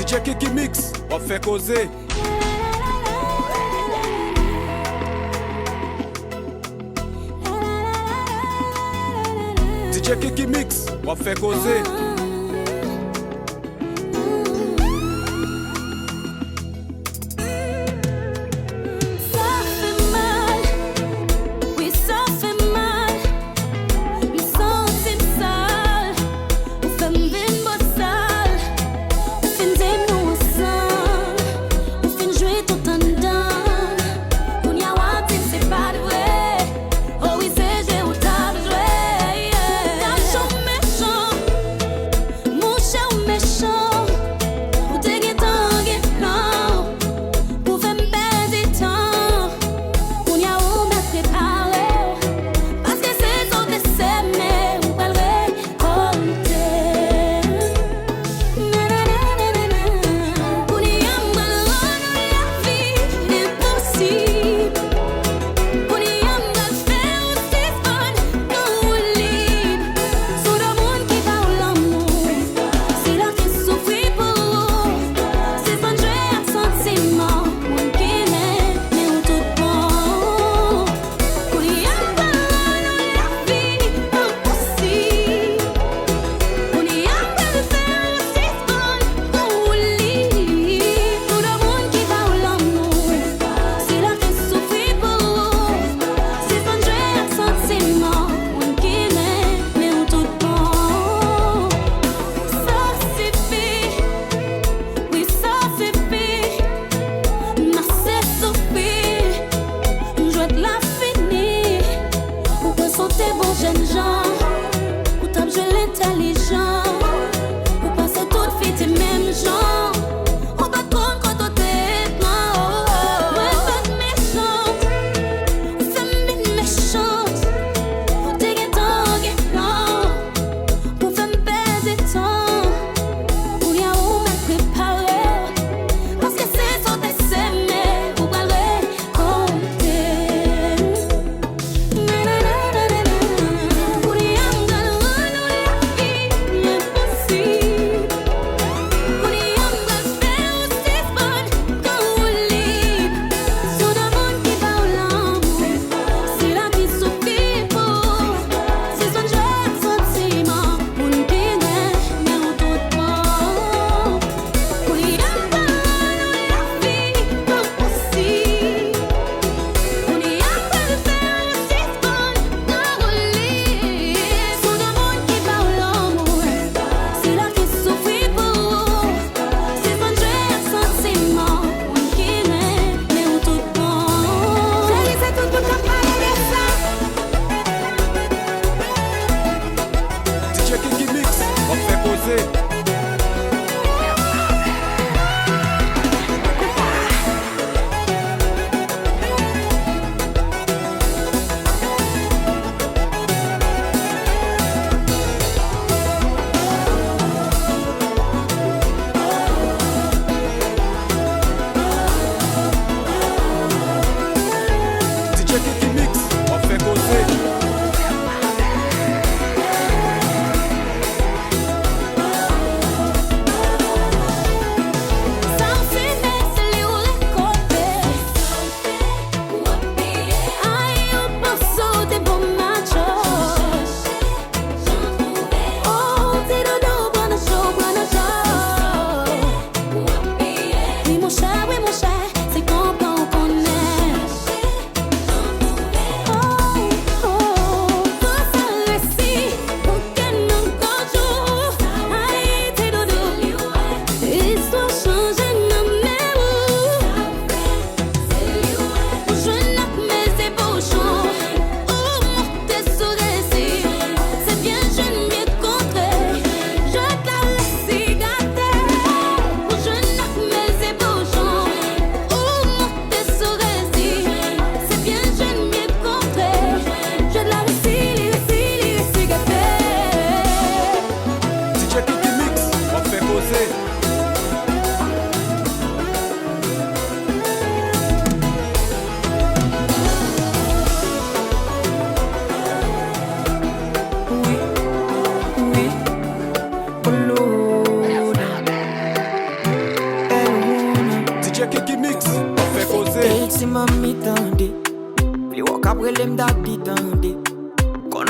DJ Kiki Mix, on fait causer. DJ Kiki Mix, on fait causer.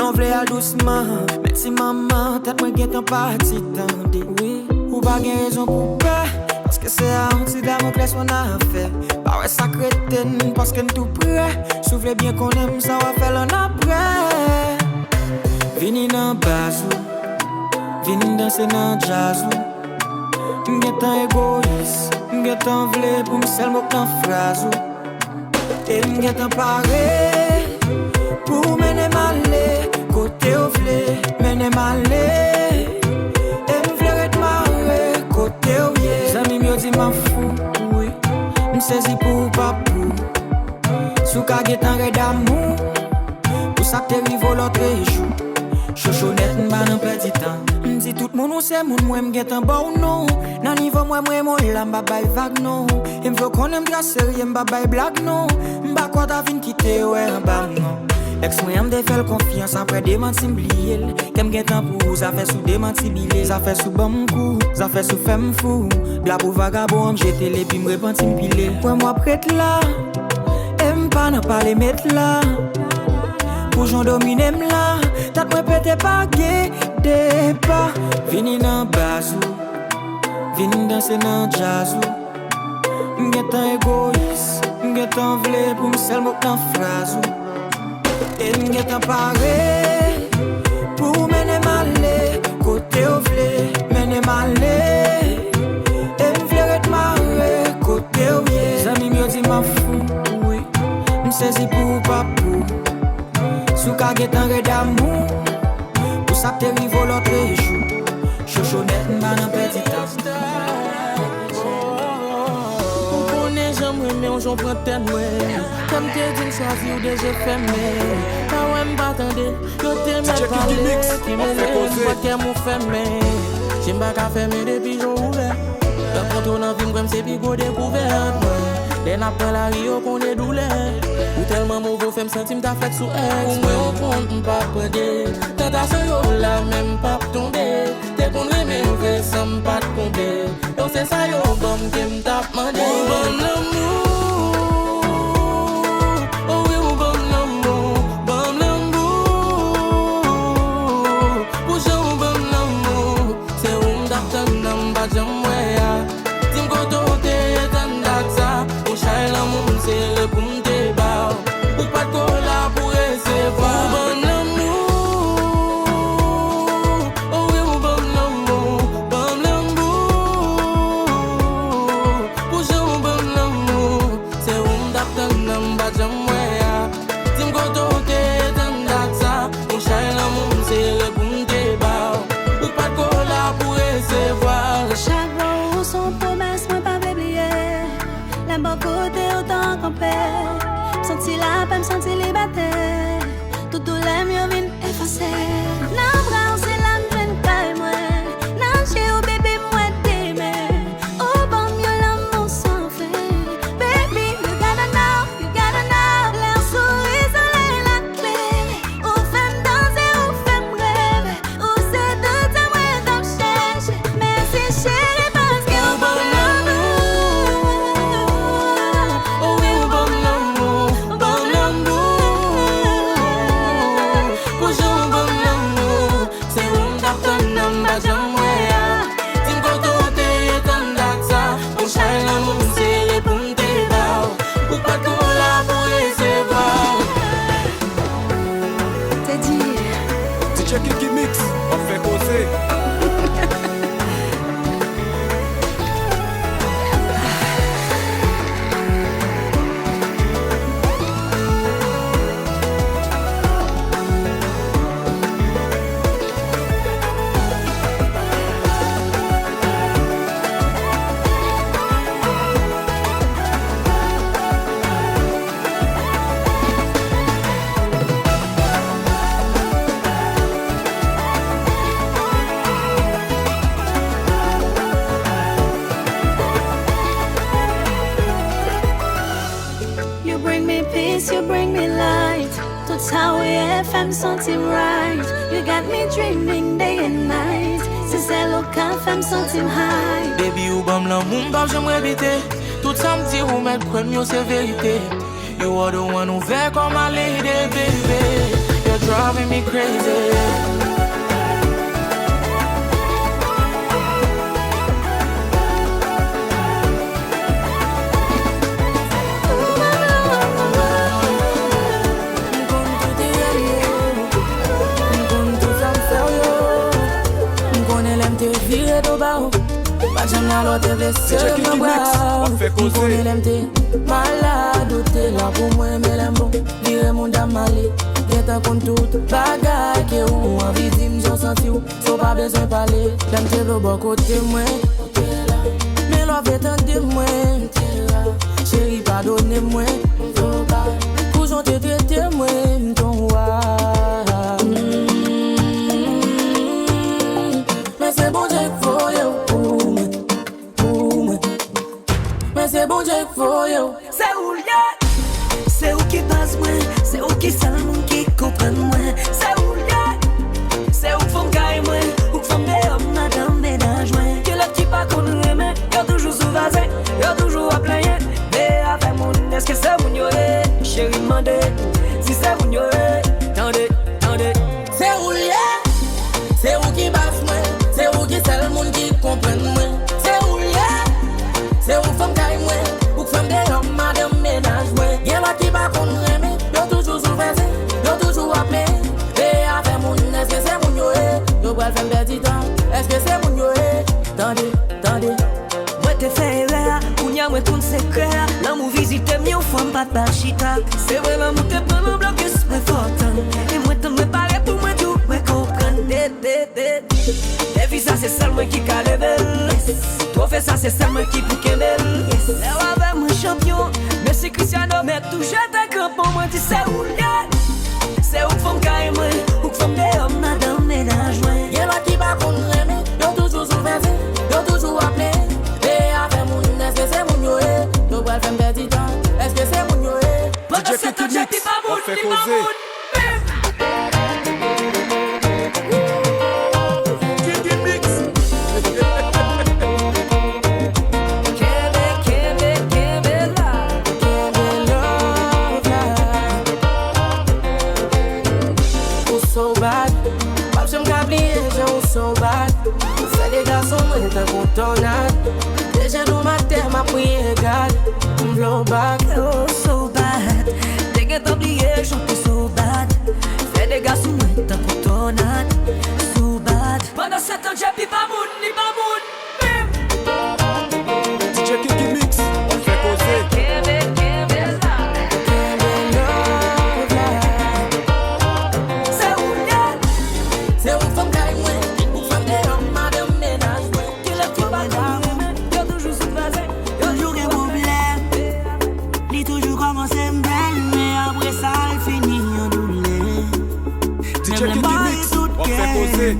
m'en vle al doucement. Merci maman, tête moi get en parti tendez. Oui, ou pas gen raison pour peur. Parce que c'est un petit Damoclès qu'on a fait. Pas ouais ça crétine, parce qu'on tout prêt. Soufflez bien qu'on aime ça, va faire l'en après. Vini nan bazou, vini danser nan jazzou. M'getan égoïste, m'getan vle pour m'sel mok nan phrasou. Et m'getan paré pour mener malé. Côté ou vle, mener malé. Et m'vle ret maré, côté ou yé. Zami m'yo di m'en fou, oui. M'saisi pour papou. Sou ka getan red d'amour. Pour ça que t'es rivo l'autre jour. Chochonette m'ba nan petit temps. M'di tout moun ou c'est moun mwen m'get en bon non. Nan niveau mwen mon la m'ba bay vague non. Et m'vle konnen m'dra sérieux m'ba bay blague non. M'ba kwa ta vin kite ouais en bas non. Ex mwen m'de fait confiance après démenti m'blier. Kem get en pour ça fait sous démenti bilé. Ça fait sous bon coup, ça fait sous femme fou. Bla pour vagabond j'étais les puis m'repenti m'pilé. Pour moi prête là. Et m'pa nan parler mettre là. Pour j'en domine m'la. Tat mwen pete pa gede pa. Vini nan bazou, vini danser nan jazzou. M'getan égoïste, m'getan vle pour m'sel mok nan phrasou. Et m'getan paré pour mener malé. Côté ou vle, mener malé. Et m'vle ret maré, côté ou yé. Zami m'yo di m'en fou, oui. M'saisi pour papou. Sou ka getan red d'amour. Pour ça que t'es rivo l'autre jour. Chochonette m'ba nan petit temps. On connaît j'aimerais mais on j'en prend tête ouais. Comme t'es dit choisi ou déjà fermé. Pas ouais m'battende. Yo t'es me parler. Qui me lève pas qu'elle m'ou fermé. J'aime pas qu'à fermer depuis j'en ouvert. Le contour nan vim comme c'est pico découverte. Les n'appelle la rio qu'on est douleur. Ou tellement mauvais fait me sentir m'ta flex sous ex. Ou moi on compte m'pas prendre. Tentation yo la même pas tomber. T'es qu'on remet m'veux sans m'pas tomber. Yo c'est ça yo bon qui m't'a demandé. Ou bon l'amour. Oh oui ou bon l'amour. Bon l'amour. Pour j'en ou bon l'amour. C'est où m't'attend n'en bas j'en ouais. Tim koto t'es t'en ça. Pour chaque l'amour c'est le pour m'débat. Ou pas de cola pour recevoir. Ou bon l'amour. Oh oui ou bon l'amour. Bon l'amour. Pour j'en ou bon l'amour. C'est où m'd'attend n'en bas j'en ouais. Tim koto t'es t'en ça. Pour chaque l'amour c'est le pour m'débat. Ou pas de cola pour recevoir. Chaque jour son promesse moi pas oublier. La bon côté autant qu'on perd. Senti la peine, senti liberté. Tout les mieux vient effacer. Nan bras c'est la peine pas moi. Nan chez au bébé moi t'aimer. Oh bon mieux l'amour sans fait. Baby you gotta know. L'air souris soleil la clé. Ou femme danser ou femme rêve. Ou c'est tout ça moi t'en cherche. Merci chérie parce que au bon l'amour. Oh oui ou bon l'amour. Bon l'amour. Pour j'en bon l'amour. C'est où m't'attend n'en bas j'en ouais. Tim koto t'es t'en ça. Pour chaque l'amour c'est le pour m'débat. Ou pas de cola pour recevoir. T'es dit. DJ Kiki Mix, on fait causer. You bring me peace, you bring me light. Tout ça oui FM sentir right. You got me dreaming day and night. C'est celle au café me sentir high. Baby ou bam l'amour m'bap j'aime répéter. Tout ça m'dit ou mettre quoi mieux c'est vérité. You are the one who fait comme a lady baby. Your driving me crazy. Viré do baou, pas jamais à l'autre vestiaire, ma brave. On connaît l'MT, malade, ou t'es là pour moi, mais l'aime bon. Viré mon dame malé, get un compte tout. Bagaille qui est où, envie d'im, j'en senti où. Faut pas besoin de parler, l'MT le bon côté, moi. Mais l'on fait tenter, moi. Chérie, pardonnez-moi. Toujours te traiter, moi, ton roi. C'est bon Dieu for you, mais c'est bon Dieu for you. C'est où lié, c'est où qui passe moi, c'est où qui seul monde qui comprend moi. C'est où lié, c'est où font caille moi, où font des hommes madame ménage moi. Que l'autre qui pas qu'on nous aime, y'a toujours sous vasin, y'a toujours à plaigner. Mais avec mon, est-ce que c'est mon yoré? Chérie demande, si c'est mon yoré, tendez. C'est où lié, c'est où qui passe moi. C'est où qui c'est le monde qui comprend moi. C'est où lié, c'est où femme caille moi. Où femme des hommes, madame ménage moi. Y'en a qui pas qu'on nous aime, y'a toujours sous vasin, y'a toujours appelé. Et avec mon, est-ce que c'est mon yoé? Y'a pas le fait un petit temps, est-ce que c'est mon yoé? Tendez. Moi t'es fait erreur, ou y'a moi ton secret. L'amour visite mieux, femme pas de bachita. C'est vrai l'amour t'es pas le bloc, c'est vrai fort. Et moi t'en me parler pour moi tout, moi comprendre. Et puis ça c'est seulement qui a level. Toi fais ça c'est seulement qui pour qu'elle. Là avec mon champion, mais c'est Cristiano, mais toujours ta camp pour moi, tu sais où lié. C'est où femme caille moi, où femme des hommes, madame ménage moi. Y'en a qui pas qu'on nous aime, y'a toujours sous vasin, y'a toujours appelé. Et avec mon, est-ce que c'est mon yoé? Y'a pas le fait un petit temps, est-ce que c'est mon yoé? Pendant 7 ans j'ai pis pas moun, pis pas moun. So bad, fais des garçons, moi t'es contonnade. Déjà dans ma terre, ma prière, God, blow back. Oh, so bad, t'es qu'à t'oublier, chanter so bad. Fais des garçons, moi t'es contonnade. So bad. Pendant 7 ans, j'ai pis pas moun, ni pas moun. DJ Kiki Mix, on fait causer. DJ Kiki Mix, on fait causer.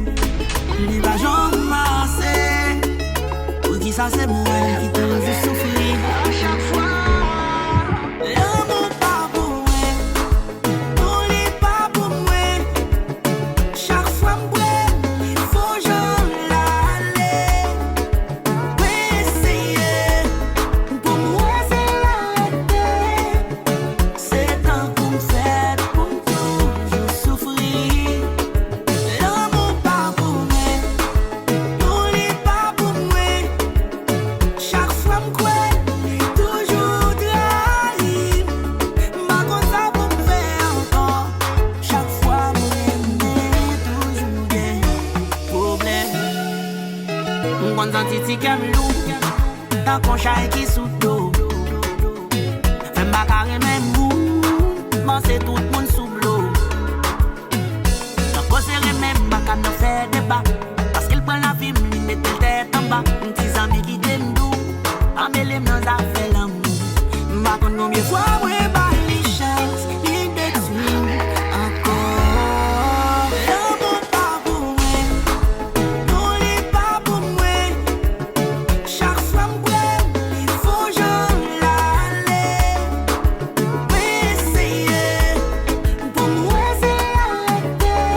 Les vagons massés, pour qui ça c'est moi qui te veux souffrir. À chaque fois, l'amour pas pour moi, n'oublie pas pour moi. Chaque fois il faut j'en l'aller. Oui, essayer, pour moi c'est l'arrêter. C'est tant qu'on fait pour toujours souffrir. L'amour pas pour moi, n'oublie pas pour moi. Chaque fois il est toujours trahi. Ma compte ça pour me faire encore. Chaque fois toujours des problèmes. M'gon senti ti kamlou, tant qu'on chai qui sous l'eau. Fais ma carré même mou, m'en c'est tout le monde sous l'eau. Dans serré même pas qu'à faire débat. Parce qu'il prend la vie, il met la tête en bas. Un petit ami qui t'aime doux, embellé dans la fait l'amour. M'a qu'on combien fois ouais pas les chances, il détruit encore. L'amour pas pour moi, n'oublie pas pour moi. Chaque fois il faut j'en l'aller. Oui, essayer, pour moi c'est l'arrêter.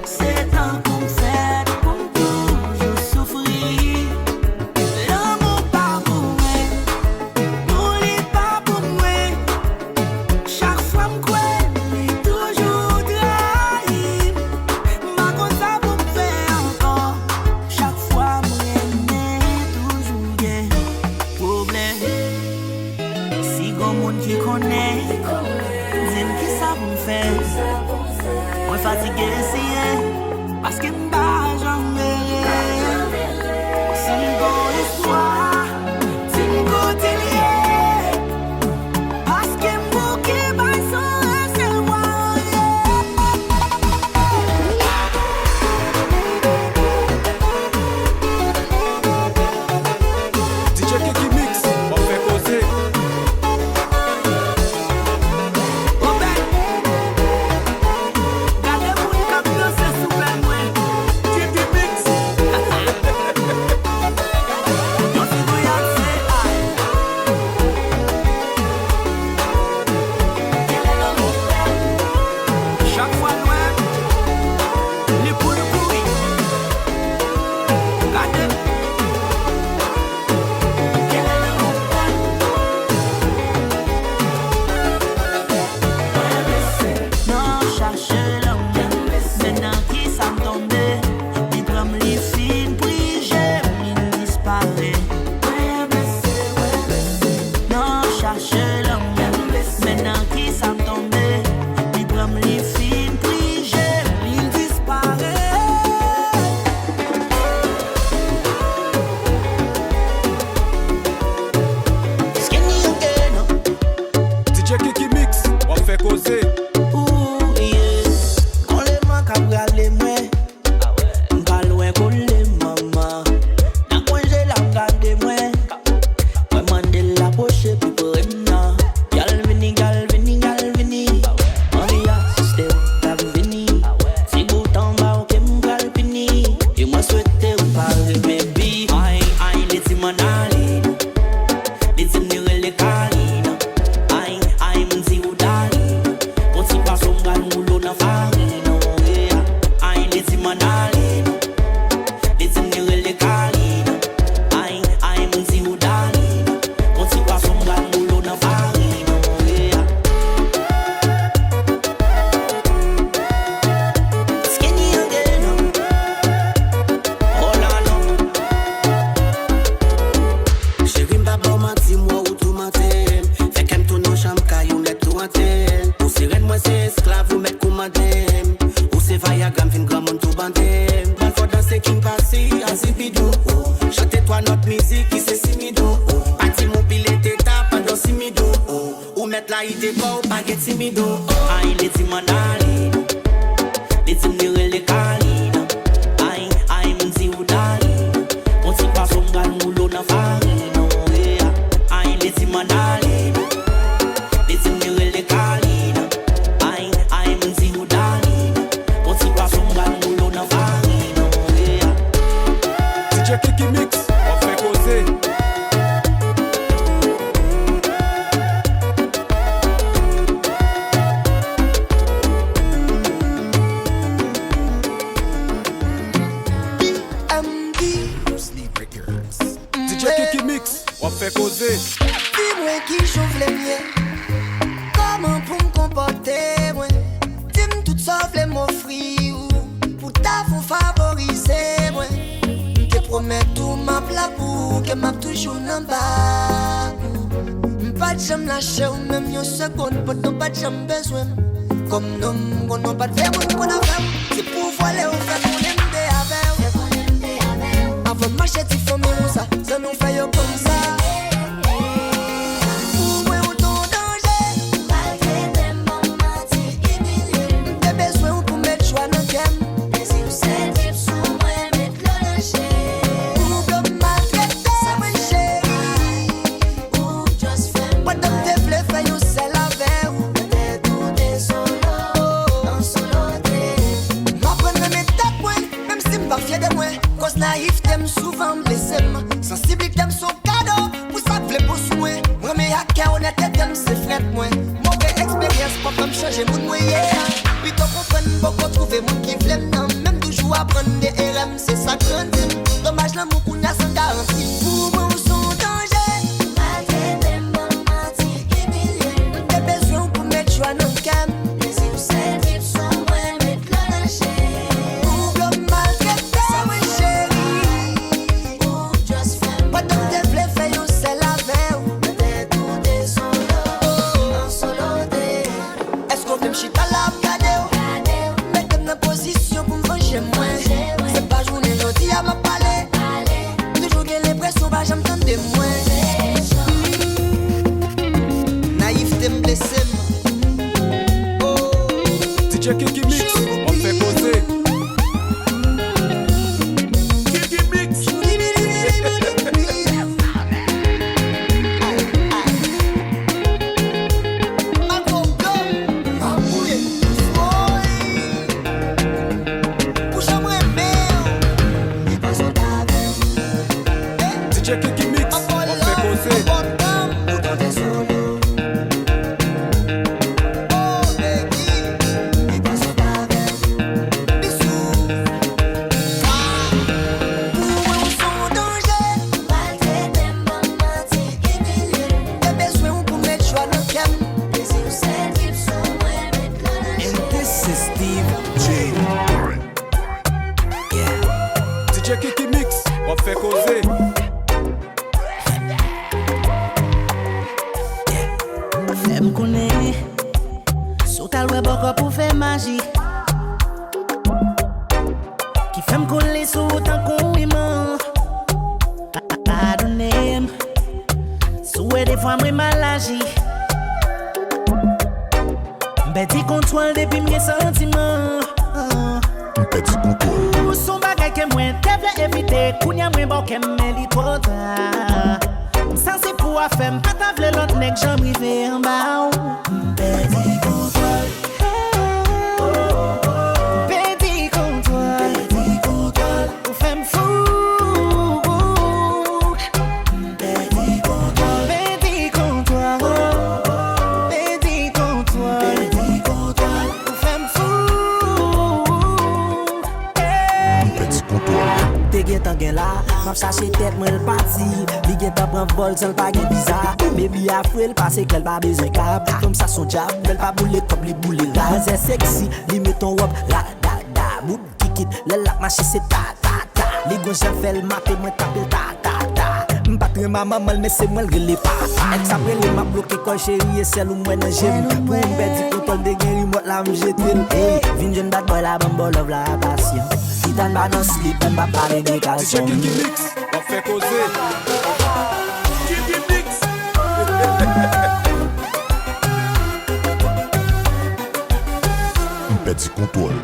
C'est tant qu'on fait pour toujours souffrir. L'amour pas pour moi, n'oublie pas pour moi. essayer. Parce que m'pas jamais. Si bon histoire, si m'gôté lié. Parce que m'bouqué bail sans recevoir. DJ Kiki Mix, on fait causer. DJ Kiki Mix, on fait causer. DJ Kiki Mix, on fait causer. DJ Kiki Mix, on fait causer. Dis-moi qui chauffe les miens. Comment pour me comporter, ouais. Dis-moi tout sauf les mots frits. Pour ta faut favoriser, ouais. Te promets tout m'a plat pour que m'a toujours n'en bas. Pas de jamais lâcher ou même une seconde. Pas de jamais besoin. Comme nous, on n'a pas de faire, on a fait. C'est pour voler au fait qu'on aime des avers. Avant de marcher, tu fais mes ça. Ça nous fait comme ça. Naïf t'aime souvent blessé. Sensible t'aime son cadeau. Pour ça plaît pour souhait. Moi mais à cœur honnête t'aime c'est frère moi. Mauvaise expérience pas comme changer mon moyen. Puis t'en comprendre beaucoup trouver mon qui flemme. Même toujours apprendre des RM c'est ça que dommage l'amour qu'on a sans garantie. Pour moi on sont danger. Malgré des moments humiliés. Des besoins pour mettre joie dans le cam. Mais si vous savez vivre sans moi mettre le danger. Position DJ Kiki Mix, on fait causer. Kiki Mix. DJ Kiki Mix, on fait causer. DJ Kiki Mix, on fait causer. Fais-moi connaître, sur ta loi beaucoup pour faire magie. Qui fait me coller sur autant qu'on aime. Pardonnez, souhait des fois moi mal agi. Petit contrôle depuis mes sentiments. Petit contrôle. Ou son bagay que moi devrais éviter. Kounya moi bon que me trop tard. Ça c'est pour faire me pas t'avler l'autre nèg j'en rivé en bas. Petit contrôle. Petit contrôle. Petit contrôle. Ou fait me fou. Petit contrôle. Petit contrôle. Petit contrôle. Petit contrôle. Ou fait me fou. Petit contrôle. Te gen tan gen la, m'ap chache tête moi le parti. Li gen tan pran vol sans pas gen visa. Baby a frel parce qu'elle pas besoin cap. Comme ça son job, elle pas boule comme les boule là. C'est sexy, li met ton robe la da da. Bout kikit, le lac marché c'est ta ta ta. Les gonches fait le maté moi taper ta ta ta. M'patre maman mal mais c'est moi le relé pas. Ex après le m'a bloqué quand chérie et celle où moi nan j'aime. Pour m'bête contrôle de guéri moi la m'jeter. Hey, vin jeune bad boy la bambo love la passion. Titan ba non slip, on va parler de DJ calcium. Kiki Mix, on fait causer. Kiki Mix. Petit contrôle.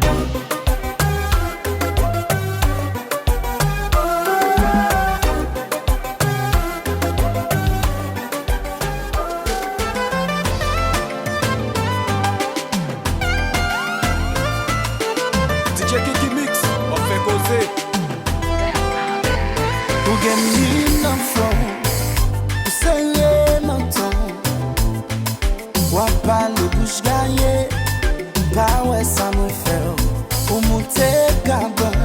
DJ Kiki Mix, on fait causer. Ou gen mi nan fon, ou seye menton. Wap pale bouche gaye, pa wè sa mwen fè. Ou monte kabon,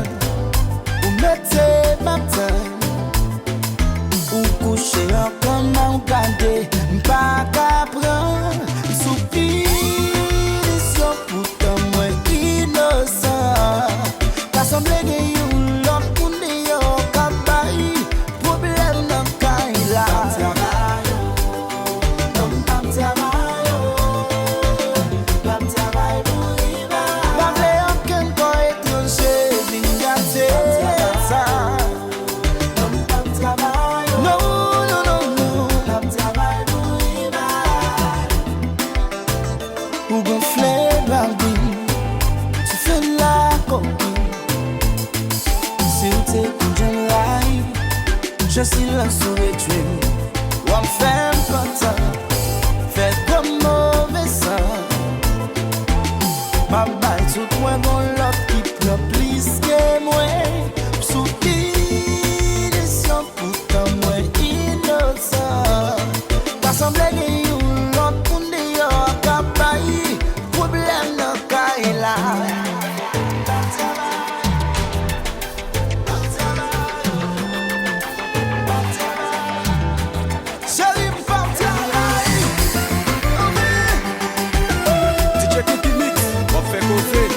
ou mette matin. Ou couche an koman ou gade, mpa kapran. Soupir sou poutan mwen inosan. Kasemble gen yon lot moun de yo kabay. Problem nan kay la. Bavle anken ko etranje vin gate sa. No, no, no, no. Ou gonfle bambin, tu fais la coquine. Si ou te kounjen rai, je silence ou retue. Ou am fèm kontan, fè kom mauvais sang. Ma bay tout mwen gon love ki plop plis ke mwen. Soupir son poutan mwen innocent. Kasemble gen yon lot moun de yo kapay. Problem nan kay la. Chérie m'pam travail. DJ Kiki Mix, on fait causer.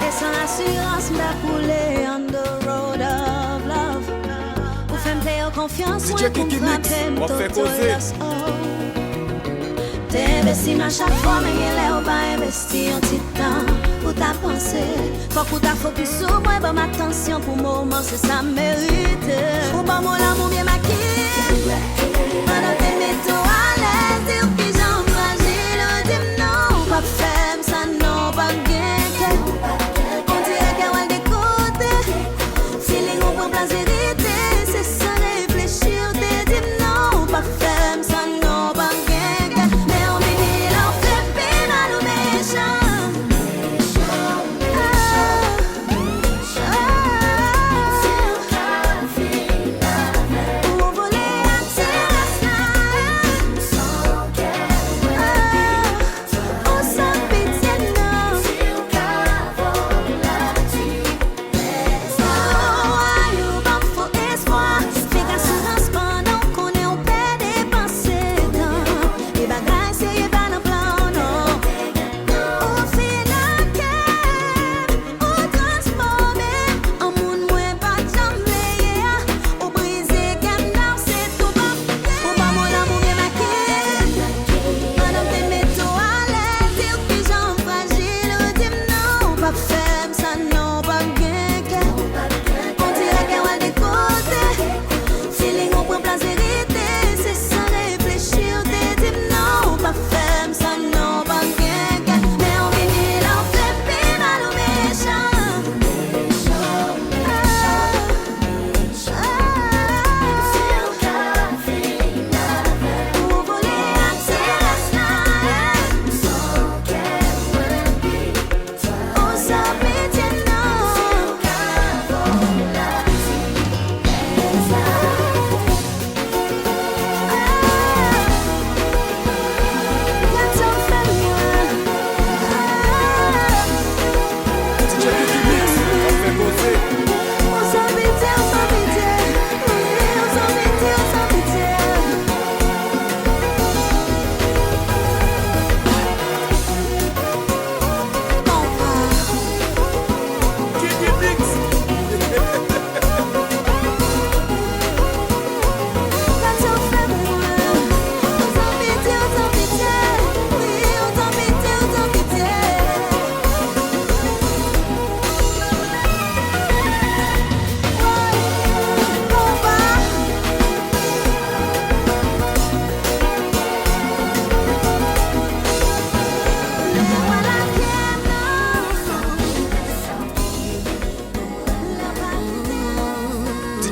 Et sans assurance, m'a coulé on the road of love. Ou femme paye confiance, DJ moi pour Kiki Mix, frapper on fait m'toto causer. loss, oh. T'es investi à chaque fois, mais il est ou pas investi en titan. Ou ou ta pensée. Faut qu'on t'a focus sur moi, bon attention pour moment, c'est ça mérite. Ou bon mon l'amour bien maquillé. Pendant tes métaux à l'aise, dire que j'en fragile, dis non, pas femme, ça non, pas bien. On dirait qu'elle va d'écouter. Feeling ou bon place vérité, c'est ça réfléchir, t'es dis non, pas femme, ça non, pas bien. Mais on finit l'en fait bien mal ou méchant.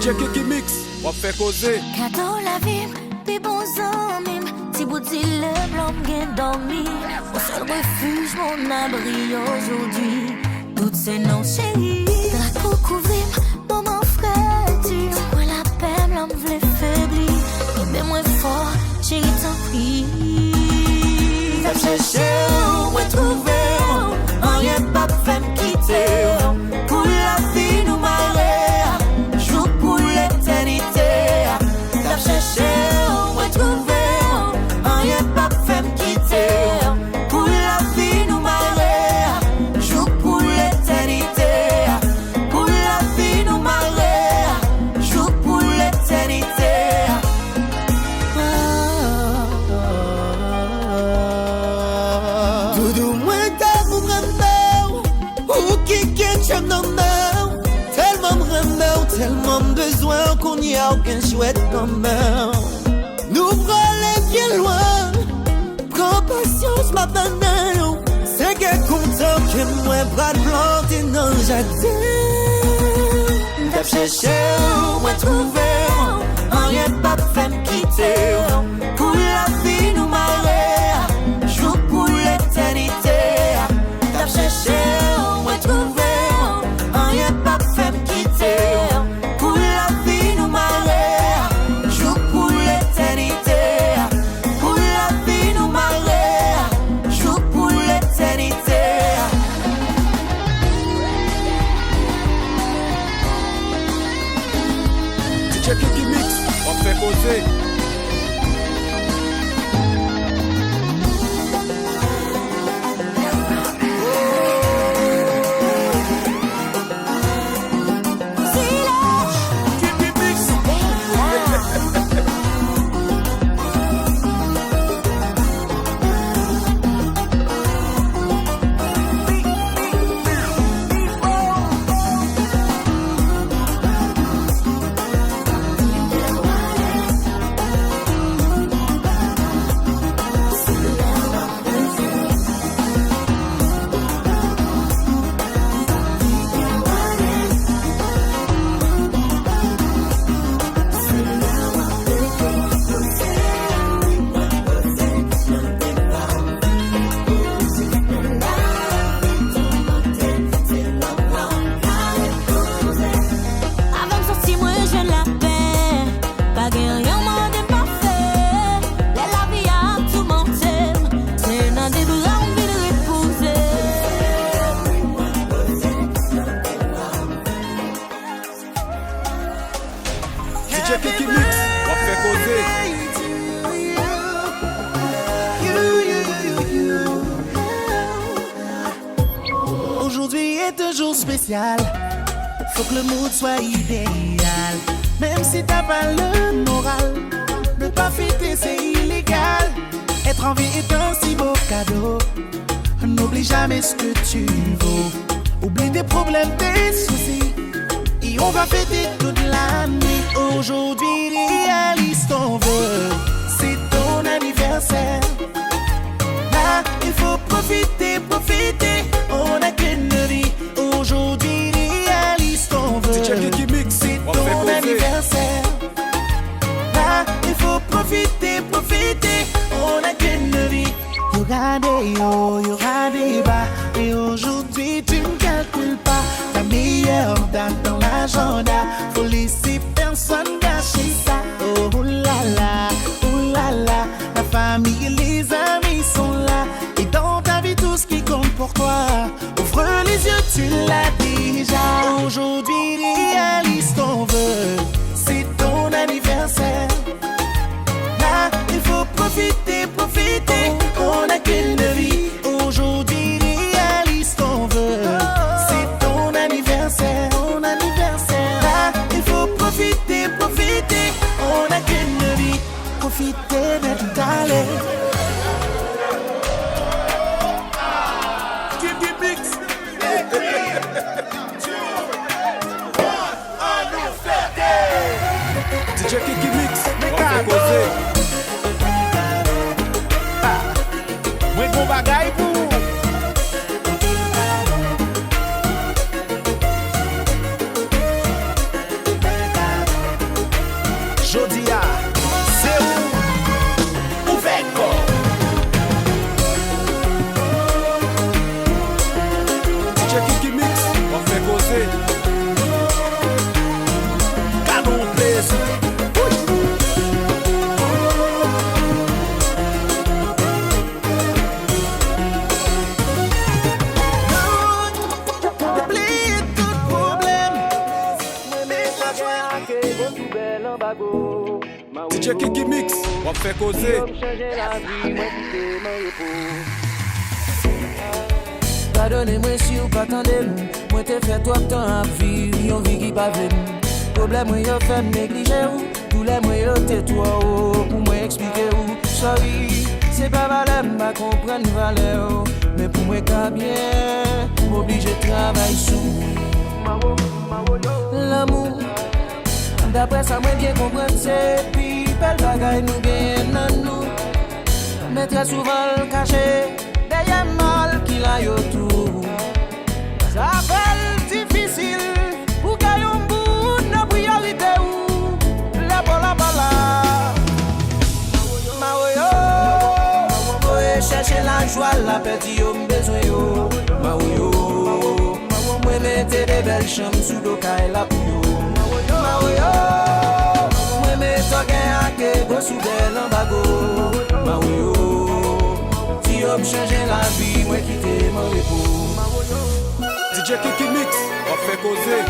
DJ Kiki Mix, on fait causer. Cadeau la vie, puis bons amis, si vous dites le blanc bien dormi, mon seul refuge, mon abri aujourd'hui, toutes ces noms chéris, drapeau couvrir, moment frère, tu vois la peine, l'homme voulait faiblir, mais moins fort, chérie t'en prie. T'as cherché, où est trouvé, rien pas fait me quitter, pour la vie nous marrer. T'as cherché, où est trouvé, rien pas fait me quitter, pour la vie nous marrer, joue pour l'éternité, pour la vie nous marrer, joue pour l'éternité. Tout moins t'as mon remède, ou qui j'aime non non, tellement me remède, tellement besoin qu'on n'y a aucun chouette comme elle. Nous aller bien loin, prends patience ma banane, c'est qu'elle content que moi bras planté dans le jardin. T'as cherché, où est trouvé, rien pas fait me quitter, pour la vie nous marrer, joue pour l'éternité. T'as cherché, où est trouvé, rien pas fait me quitter, pour la vie nous marrer, joue pour l'éternité, pour la vie nous marrer, joue pour l'éternité. DJ Kiki Mix, on fait causer. DJ Kiki Mix, on fait causer. Aujourd'hui est un jour spécial. Faut que le mood soit idéal. Même si t'as pas le moral, ne pas fêter c'est illégal. Être en vie est un si beau cadeau. N'oublie jamais ce que tu vaux. Oublie tes problèmes, tes soucis. Et on va fêter toute l'année. Aujourd'hui, réalise ton vœu. C'est ton anniversaire. Là, il faut profiter, profiter. On n'a qu'une vie. Aujourd'hui, réalise ton vœu. DJ Kiki Mix, c'est on fait ton causer. anniversaire. Là, il faut profiter, profiter. On n'a qu'une vie. Y'aura des hauts, y'aura des bas. Et aujourd'hui, tu ne calcules pas ta meilleure date dans l'agenda. Faut laisser personne gâcher ça. Oh là là, la famille et les amis sont là. Et dans ta vie, tout ce qui compte pour toi, ouvre les yeux, tu l'as déjà. Aujourd'hui, réalise ton vœu. C'est ton anniversaire. Là, il faut profiter, profiter. On n'a qu'une vie. Aujourd'hui, réalise ton vœu. C'est ton anniversaire, ton anniversaire. Là, il faut profiter, profiter. On n'a qu'une vie. Profiter d'être allé. Kiki Mix. DJ Kiki Mix, on fait causer. Mwen kon bagay pou Jodia, se ou veko. DJ Kiki Mix, on fait causer. Canon plaisir. DJ Kiki Mix, on fait causer. Pardonnez-moi si vous pas attendez. Moi t'ai fait tout le temps à vivre, yon vie qui pas venu. Problème moi yo fait négliger ou. Tous les moyens t'es toi pour moi expliquer ou. Sorry, c'est pas valeur, m'a comprendre valeur. Mais pour moi qu'à bien, obligé de travailler sous. L'amour, d'après ça moi bien comprendre c'est puis belle bagaille nous gagne dans nous. Mais très souvent le caché derrière mal qu'il a yo tout. Ça fait difficile pour gagner un bout de priorité ou la bala. Maoyo, chercher la joie, la paix, yo besoin yo. Maoyo, moi mettez des belles chambres sous le caille la pour yo. Maoyo, moi mettez gain à que go sous belle en bago. Maoyo, si yo me changer la vie, moi quitter mon repos. DJ Kiki Mix, on fait causer.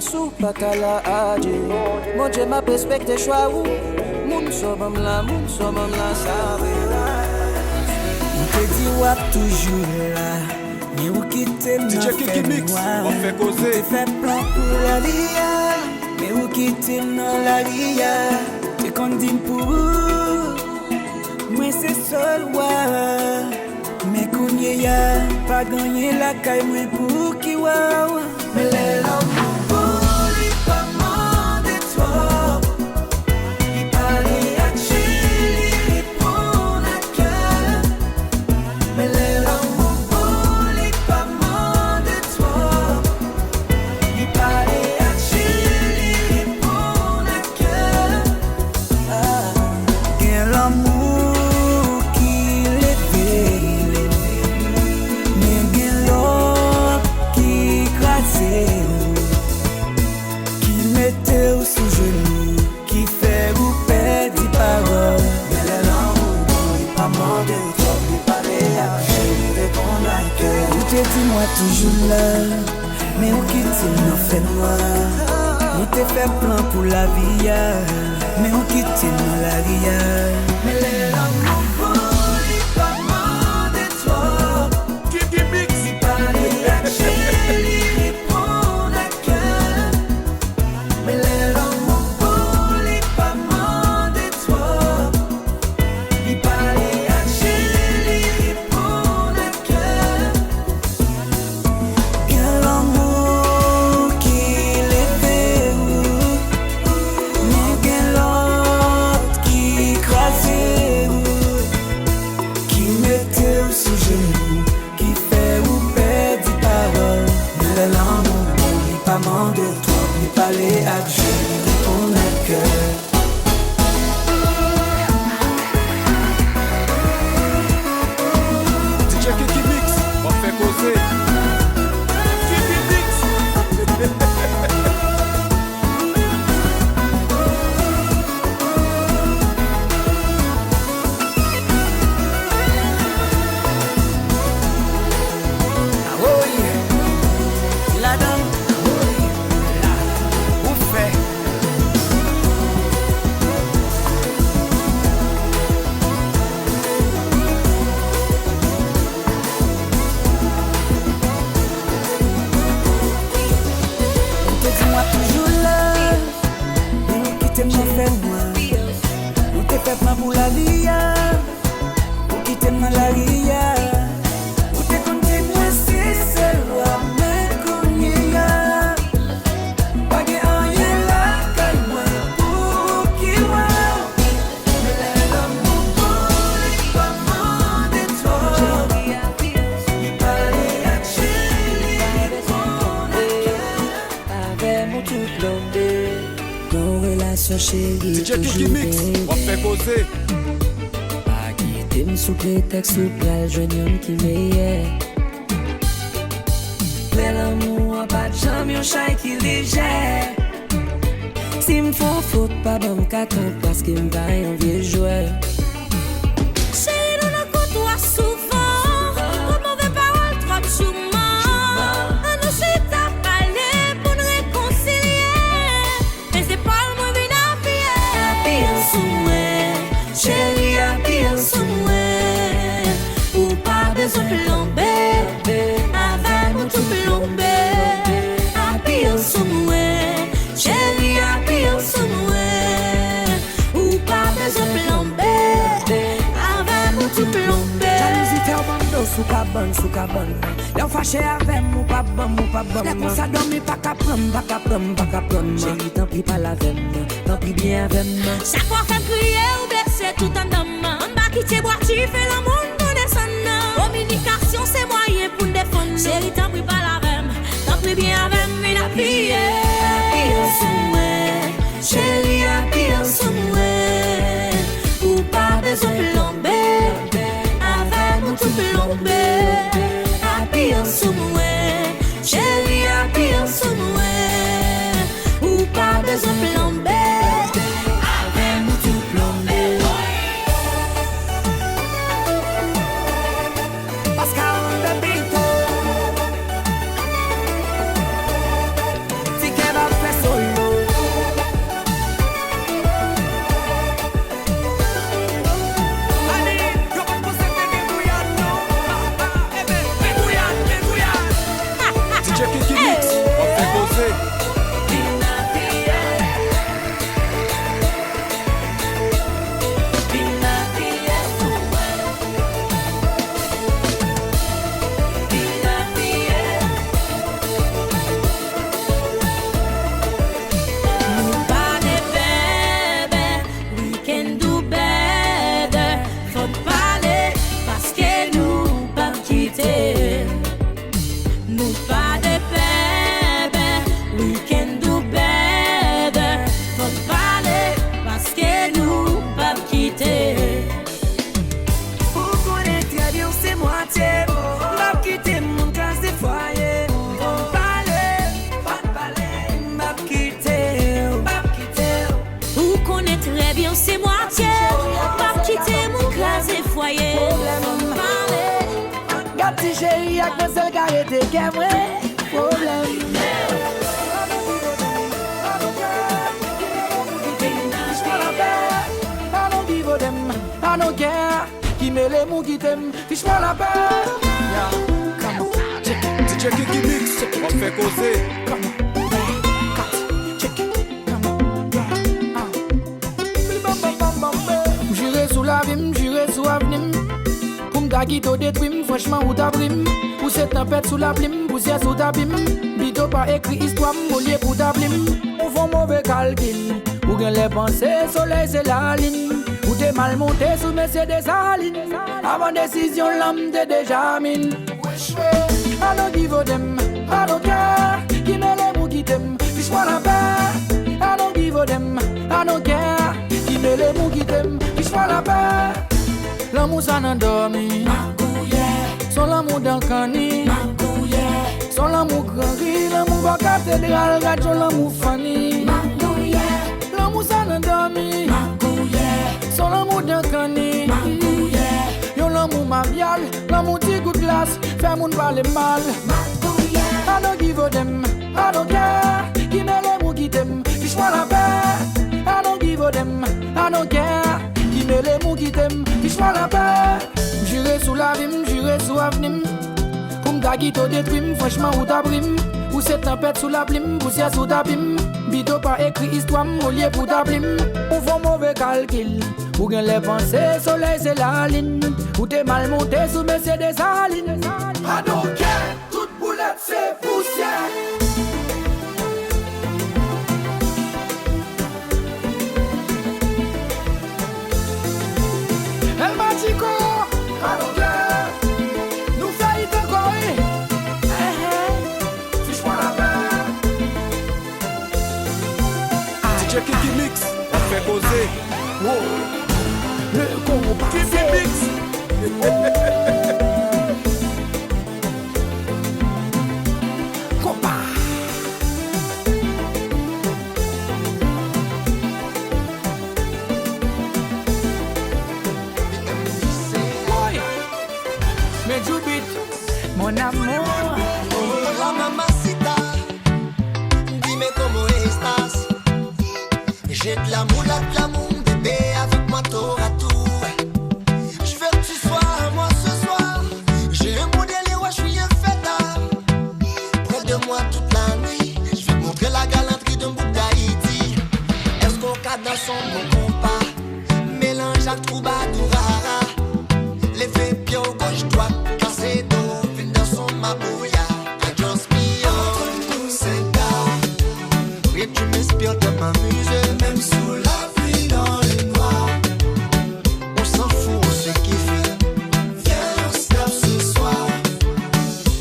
Sous patala adje. Mon Dieu m'a respecté choix ou. Moun sommes là, ça On te dit wap toujours là. Mais où quitter ma DJ Kiki Mix, on fait causer. Tu fais plan pour la vie. Mais où quitter dans la vie. Tu condamnes pour moi c'est seul ouais. Mais qu'on y a pas gagné la caille moi pour qui waouh. Mais les hommes pour lui commander toi. Il parlait à Chili pour la cœur. dis-moi toujours là, mais où quitte nous fait noir. Nous t'ai fait plan pour la vie, mais où quitte nous la ria. Mais les l'amour pour les parents de toi. Kiki Mix. Si pas les lâcher, les répondre à cœur. Mais les l'amour pour les parents de toi. Si pas les lâcher, les répondre à cœur. Quel amour qui les fait, mais quel autre qui écrasait, qui mettait au sous genou, qui fait ou perd des paroles. Mais l'amour, n'oublie pas mon de toi, n'oublie pas les actions, on a cœur. DJ Kiki Mix. On fait causer. Kiki Mix. La dame, où fait? On te dit moi toujours là, mais où quitte moi fait moi. Où t'es fait plan pour la vie, où quitte moi la ria. Où t'es continué si c'est loi, mais qu'on y a. Pas de rien là, calme-moi pour qui va. Mais l'amour pour les parents de toi. Il parlait à Chélie, ton avec mon tout plombé. Nos relations chérie, DJ Kiki Mix. On fait causer. pas quitter me sous prétexte ou pral jeune homme qui meilleur. Mais l'amour pas de jambe, yon chay qui légère. Si m'font faute, pas bon carton parce qu'il m'va un vieux joueur. Chérie, nous nous côtoie souvent. Pour mauvaises paroles, trop souvent. À nous suite à parler pour nous réconcilier. Mais c'est pas le moins bien Bien sous moi, chérie, bien sous moi. Ou pas besoin de plomber, avec mon tout plombé. Bien sous moi, chérie, bien sous moi. Ou pas besoin de plomber, avec mon tout plombé. Jalousie fait au bando, sous cabane. L'on fâché avec moi, pas bon. Les qu'on ça dormi, pas qu'à prendre. Chérie, tant pis pas la veine, tant pis bien avec moi. Chaque fois qu'elle crie ou blessé tout en dame. On va quitter boire, tu fais l'amour pour descendre. Communication, c'est moyen pour défendre. Chérie, t'en prie pas la veine, t'en prie bien avec moi, la pire. Bien sous moi, chérie, bien sous moi. Ou pas besoin de plomber, avec mon tout plombé. Bien sous moi, chérie, bien sous moi. Ou pas besoin de plomber, avec mon tout plombé. Pascal de Bito. Si qu'elle va faire solo. Seulement celle qui a été qu'un vrai problème. I don't care, qui met les mots qui t'aiment, fiche-moi la paix. DJ Kiki Mix, on fait causer. J'irai sous la vime, j'irai sous l'avenir. Pour m'dagito détruire, franchement ou t'abrim. Pour cette tempête sous la plume, poussière sous ta bim. Bito pas écrit histoire, m'olier pour ta blim. On fait mauvais calcul, pour que les pensées, soleil c'est la ligne. Ou t'es mal monté sous Mercedes Aline. Avant décision, l'homme t'es déjà mine. I don't give a damn, I don't care. Qui met les mots qui t'aiment, fiche-moi la paix. I don't give a damn, I don't care. Qui met les mots qui t'aiment, fiche-moi la paix. L'amour ça n'en dormi, son l'amour dans le cani, son l'amour grand, l'amour pas cathédrale, gâteau l'amour fanny. L'amour ça n'en dormi, son l'amour dans le cani. Yon l'amour mavial, l'amour petit goût de glace, fait moun parler mal. I don't give a damn, I don't care. Qui met les mots qui t'aiment, fiche-moi la paix. I don't give a damn, I don't care. Qui met les mots qui t'aiment, fiche-moi la paix. J'irai sous la rime, j'irai sous l'avenir. Pour m'dagito détruire, franchement ou t'abrim. Ou cette tempête sous la plume, poussière sous ta bim. Bito pas écrit histoire, m'olier pour ta blim. On fait mauvais calcul. Ou gen les pensées, soleil c'est la ligne. Ou t'es mal monté sous Mercedes Aline. I don't care, toute boulette c'est poussière. El Machico, I don't care. Nous faillit encore, fiche-moi la paix. DJ Kiki Mix, on fait causer. Wow. Le combat Kiki Mix. Combat. Mais Jubit, mon amour. Hola mamacita, dime cómo estás. J'ai de l'amour, de l'amour, bébé, avec moi tour à tour. Je veux que tu sois à moi ce soir. J'ai un modèle et ouais, je suis un fêtard. Près de moi toute la nuit, je vais te montrer la galanterie d'un bout d'Haïti. Est-ce qu'on cadre dans son bon compas? Mélange avec troubadour rara. L'effet pied au gauche droite, cassé d'eau, vine dans son mabouya. I just me on, c'est down. Et tu m'inspires de m'amuser, même sous la pluie dans le noir. On s'en fout, on se kiffe. Viens, on snap ce soir.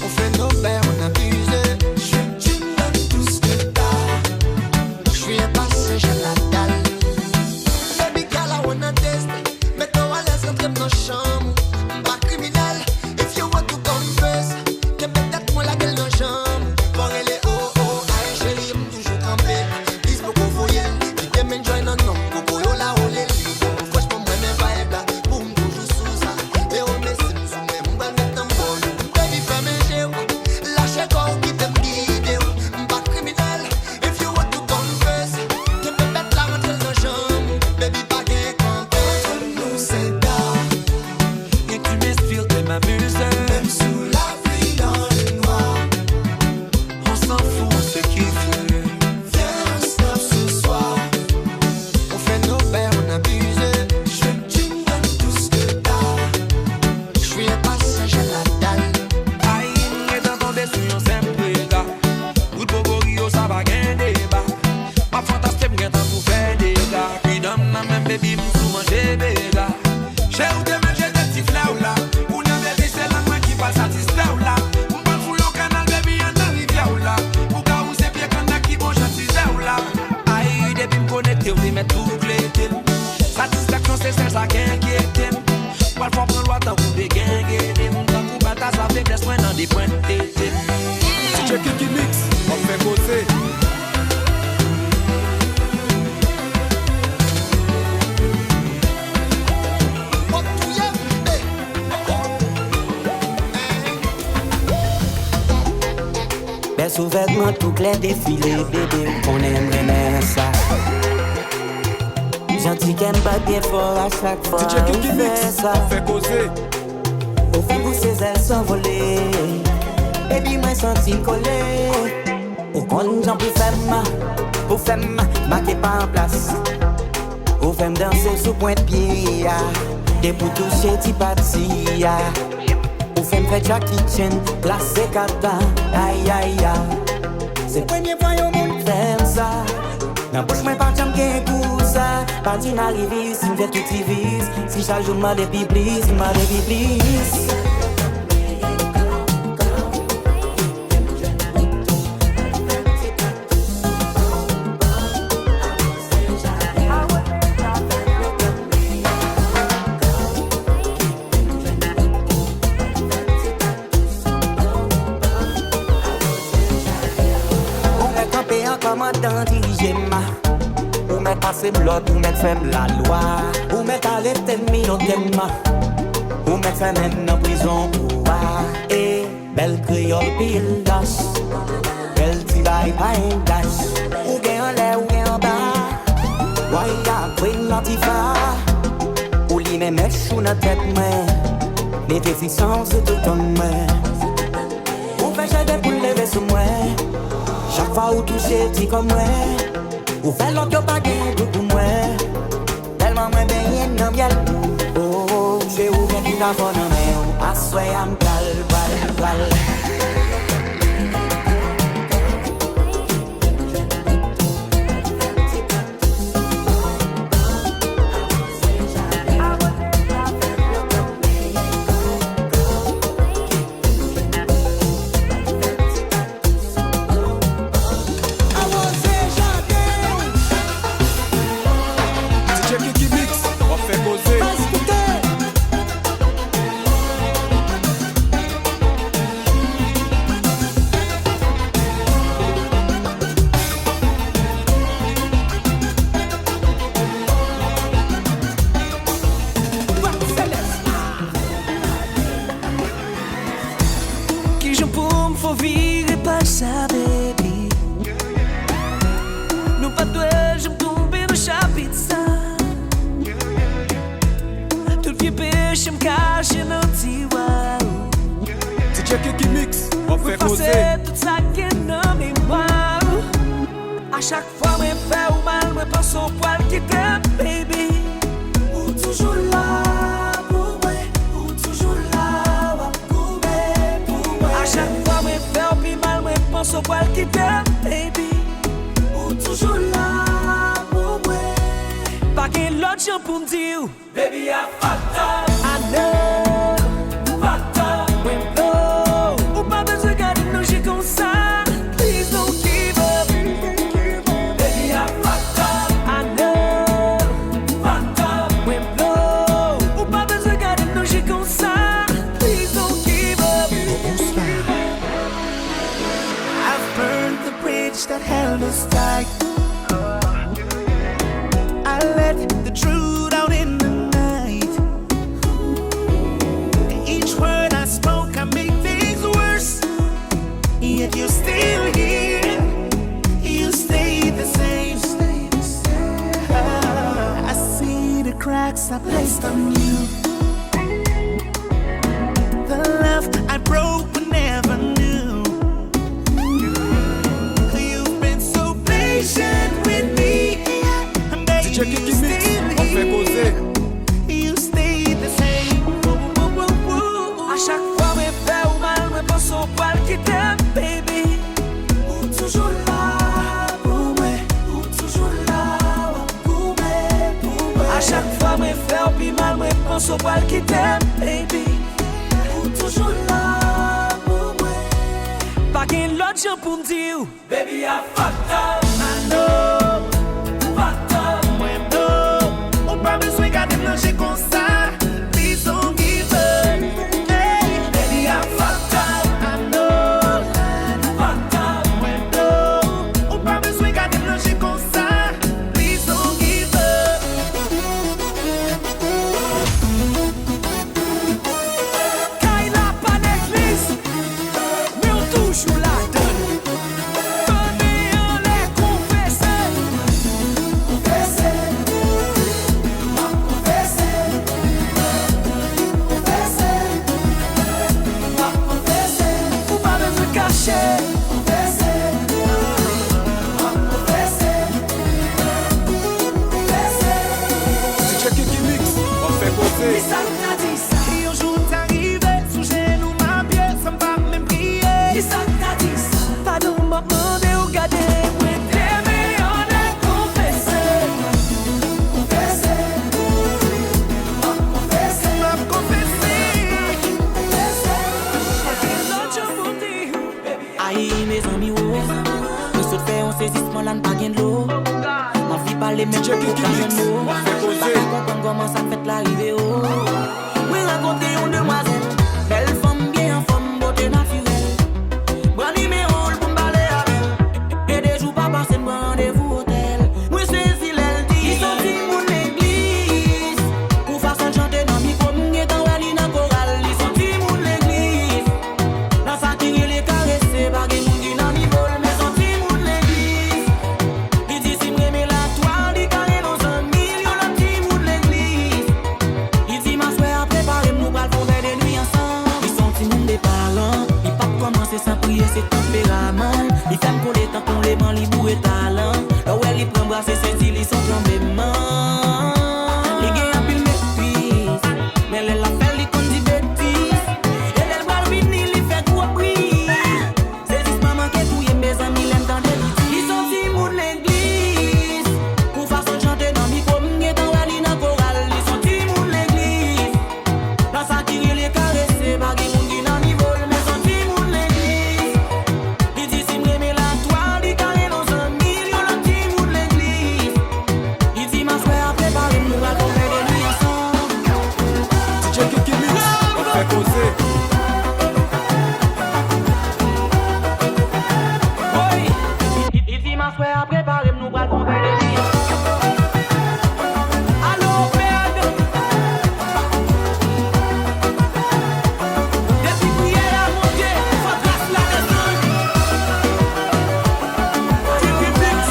On fait nos verres, on abuse. Je veux que tu me donnes tout ce que t'as. Je suis un passé, j'ai la dalle. Baby girl, I wanna test. Mets-toi à l'aise, rentre dans la chambre. Pas criminel, if you want to confess. Que peut-être moi la gueule dans la chambre. Pour elle est oh oh, aïe chérie, toujours campé. Dis beaucoup voyelle, tu t'aimes enjoy non non. Coco yo la ole li. Franchement moi mes vibes là, boum toujours sous ça. Et on met sim sous mes m'ba mettre en bol. Baby fais mes jeux, lâche corps qui t'aime guider. Pas criminel, if you want to confess. Que peut-être la rentre dans la chambre. Baby pas qu'un campé. Nous c'est down. Et tu m'inspires, tu m'amuses. Même sous la pluie dans le noir. On s'en fout, on se kiffe. Viens, on snap ce soir. On fait nos verres, on abuse. Je veux que tu me donnes tout ce que t'as. Je suis un passager à la dalle. Aïe, et t'entendais sur un simple gars. Tout Boborio, ça va gagner débat. Ma fantastique, m'gagne pour faire des gars. Puis dans ma même baby, m'sou manger béga. J'ai ou te manger des petits fleurs là. Ou n'a baby, c'est la main qui passe à displaire là. M'pas fou yon canal, baby, y'en a rivière là. Ou ka ou c'est bien qu'on a qui bon gentil là. Aïe, depuis m'connecter, ou met tout clé. Satisfaction, c'est ça qui inquiète. Parfois, prends l'oie tant qu'on dégaine. M'pas coup battre sa faiblesse, point dans des points de DJ Kiki Mix, on fait causer. Oh, tu y es, sous-vêtements tout clair défilé, bébé, on aimerait ça. Gentil qu'aime pas bien fort à chaque fois. DJ Kiki Mix, on fait causer. Au fond où ses ailes s'envolaient, baby moi senti collé. Au compte j'en pour faire ma qui pas en place. Au fait me danser sous point de pied, des pour toucher ti parti. Au fait me faire Jackie Chan, classe kata, aïe aïe aïe. C'est la première fois au monde faire ça. Nan bouche mwen pa jam gen kou sa. Pa di n'arrive si m'fè tout vis. Si chaque jour m'a depi please, m'a depi please. Commandant dirige ma. Ou mettre passer l'autre, ou mettre faire la loi. Ou mettre à l'ennemi au thème. Ou mettre faire en prison. Et belle créole pile dash. Belle tibaille pas un dash. Ou gain en l'air, ou gain en bas. Waya, queen l'antifa. Ou li me mèche ou na tête moi. Les déficiences tout comme moi. Ou fait j'aide pour lever sous moi. Chaque fois où toucher, t'y comme moi. Ou fait l'autre pas gagner tout pour moi. Tellement moi baigné dans miel. Oh, j'ai ouvert du café dans mes mains. Assoy à m'cal, bal. Baby, I fucked up. I know. Fucked up. When blow. Ou pas besoin de garder nos jeux comme ça. Please don't give up. Baby, I fucked up. I know. Fucked up. When blow. Ou pas besoin de garder nos jeux comme ça. Please don't give up. I've burned the bridge that held us tight. I let the truth out in the night. Each word I spoke, I make things worse. Yet you're still here. You stay the same. I see the cracks I placed on you. The love I broke but never knew. You've been so patient with me. DJ Kiki Mix, on fait causer. You stay the same. À chaque fois, me fait ou mal, me pense au poil qui t'aime, baby. Ou toujours là pour moi, ou toujours là pour moi. À chaque fois, me fait ou mal, me pense au poil qui t'aime, baby. Ou toujours là pour moi. Pas qu'un l'autre gens pour me dire, baby, I fucked up. I know. Pas besoin de garder manger comme ça. Please don't give up. Hey, baby, I fucked up. I know. Fucked up. When pas besoin de garder manger comme ça. Please don't give up. Quand il a pas d'église, mais on toujours la donne. causé. Qui ça t'a dit ça? Et un jour t'arrives, sous genou ma pied, ça me va même prier. Qui ça t'a dit ça? Pardon, m'a demandé ou gardé. T'aimer, on a confessé. Confessé. Confessé. M'a confessé. Aïe, mes amis, oh. Nous saute fait, on saisissement là, pas gain de l'eau. Ma vie pas les mêmes que nous. Comprends comment ça fait l'arrivée, oh. Oui, rencontrer une demoiselle, belle femme, bien en forme, beauté naturelle. Bon numéro, le bon balai avec. Et des jours pas passé, bon rendez-vous hôtel. Oui, c'est si l'elle dit. Ils sont dit mon église. Pour façon de chanter dans mi pomme, et dans la ligne chorale. Ils sont dit mon église. Dans sa tigre, les caresser, baguer mon guin dans mi vol, mais sont dit mon église. Ils disent si m'aimer la toile, ils carré dans un million, la dit mon l'église. Ils disent ma soeur a préparé, nous bras pour faire des nuits ensemble. Ils sont dit mon des parents, ils pas commencer sans prier, c'est tempérament. Ils font coller tant qu'on les bancs, ils bouent talent. Là où ils prennent bras, c'est dit, ils sont tombés. Les gars en pile méprise, mais les la fait, ils comptent des bêtises. Et les bras venir, ils fait trop bruit. C'est juste maman qui touille, mes amis, l'aiment dans des bêtises. Ils sont dit mon l'église. Pour façon de chanter dans mi pomme, et dans la ligne chorale. Ils sont dit mon l'église. Dans sa tire, les caresser, baguer mon guin dans mi vol, mais sont dit mon l'église. Ils disent si m'aimer la toile, ils carré dans un million, la dit mon l'église. Ils disent ma soeur a préparé, nous allons faire des nuits ensemble. DJ Kiki Mix, on fait causer. Oui, il dit ma soeur a préparé, nous allons faire des nuits ensemble. Allô, Père. Depuis prière à mon Dieu, faut grâce la raison. Kiki Mix,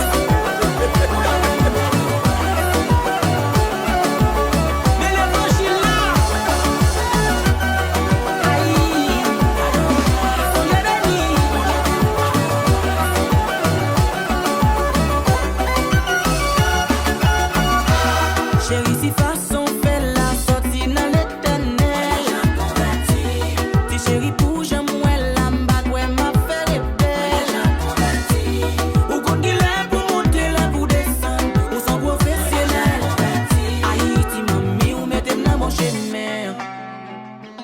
Mais l'évangile là, aïe, on est béni. Chérie, si façon fait la sortie dans l'éternel. Si chérie pour j'aime la m'bat ouais m'a fait belle. Ou qu'on dit là pour monter là pour descendre, ou sans professionnel. Haïti mamie ou mettez dans mon chemin.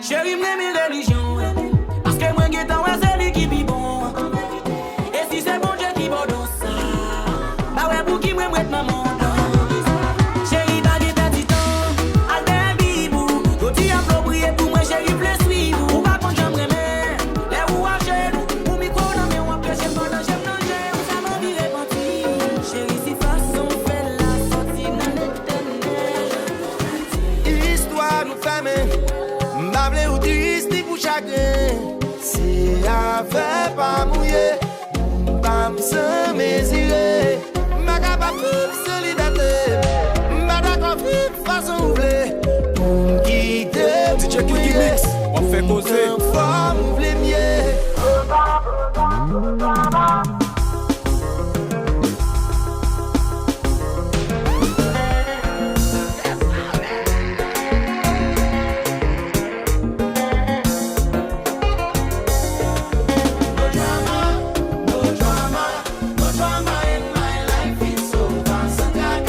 Chérie m'aime mes religions, parce que moi qui t'en ouais c'est lui qui vit bon. Et si c'est bon Dieu qui va dans ça, bah ouais pour qui moi m'être maman. Chérie pas de petit temps, Albert Bibou, quand tu as prié pour moi chérie plein suivre. Ou pas quand j'aime remettre, les ou à genoux, ou micro dans mes ou après j'aime pendant j'aime manger, ou ça m'a viré parti. Chérie si façon fait la sortie dans l'éternel. Histoire nous ferme, m'able ou triste pour chacun. C'est avec pas mouillé, pas me mésirer. Ma capable solidarité, ma d'accord façon ouvler. Pour quitter, DJ Kiki Mix, on fait causer. femme ouvler mieux. No drama in my life, it's over. Sangaka.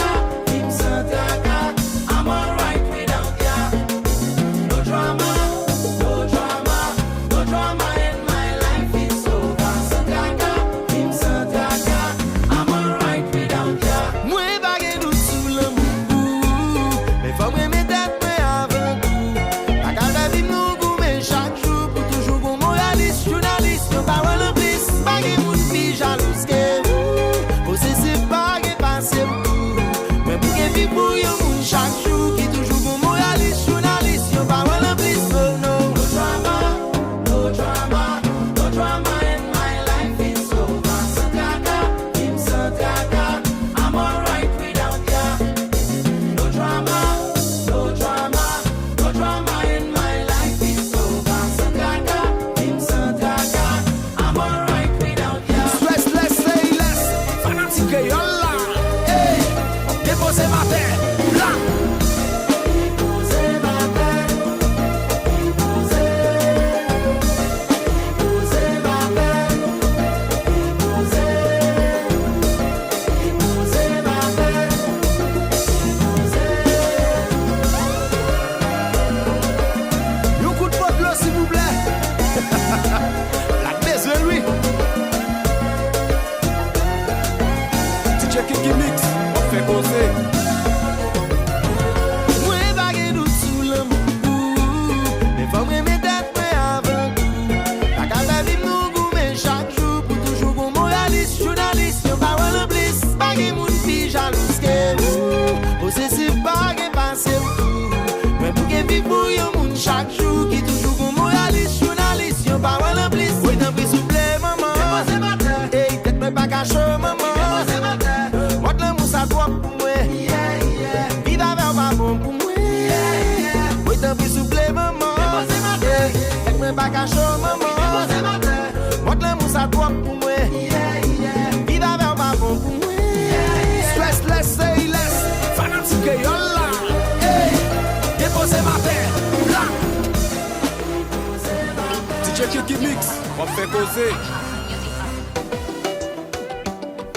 Mix, on fait causer.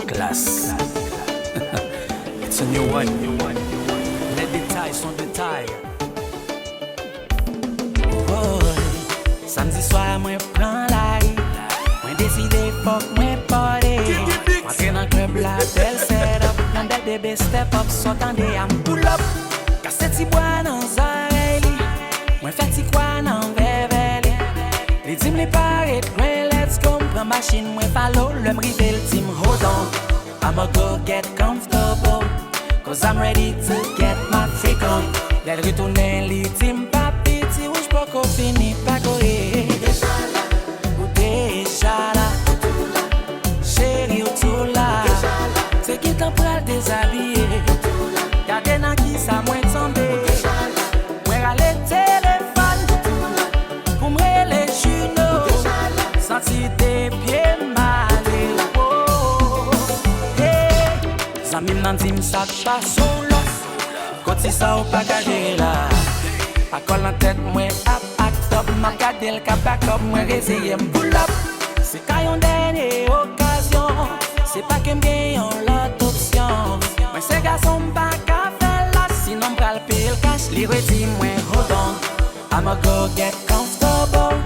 Classe. It's a new one. Les détails sont détails. Oh, samedi soir, moi prends la rue. Moi décidé, fuck, moi party. Entrer dans le club, la belle setup. Nan bel bébé step up, s'entendez à me pull up. Cassette si bois dans oreilles. Moi fait si quoi dans verre. Les teams les paraît, let's go. Prends machine, moi follow, le m'rive le team, hold on. I'ma go get comfortable, cause I'm ready to get my freak on. Del retourner les teams, papi, si ou j'peux qu'on finit pas courir. Ou déjà là, chérie ou tout là. C'est qui t'en pral déshabiller. Gardez nan qui ça moins tombé. Moi râler téléphone, pour m'ré les jumeaux. Senti des pieds malés. Zami nan di m'sa pa sou la. Koti sa ou pa gade la. A kol nan tèt mwen ap act up. Ma gade l ka back up. Mwen rezeye m'pull up. Se ka yon denye okasyon. Se pa ke m'gen yon lot opsyon. Mwen se gason m'pa ka fè la. Sinon m'pral pay l cash. Li redi mwen hold on. I'ma go get comfortable,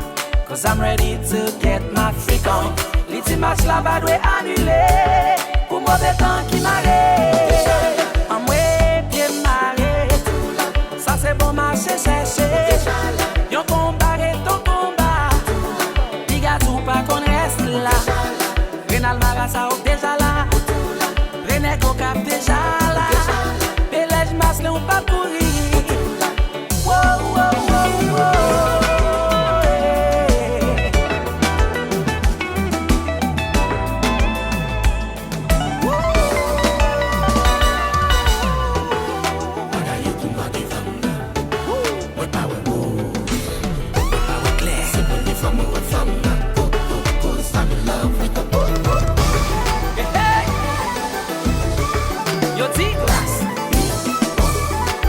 cause I'm ready to get my freak on. Li ti match la ba dwe annulé. Pour mauvais temps qui m'arrête. En moi, pied m'arrête. Ça c'est bon marché chercher. Yon combat et ton combat. Diga tout pas qu'on reste là. Renal Marassa ou déjà là. René Kokap déjà là. Pelej Masle ou pas courir. Wow, wow, wow, wow.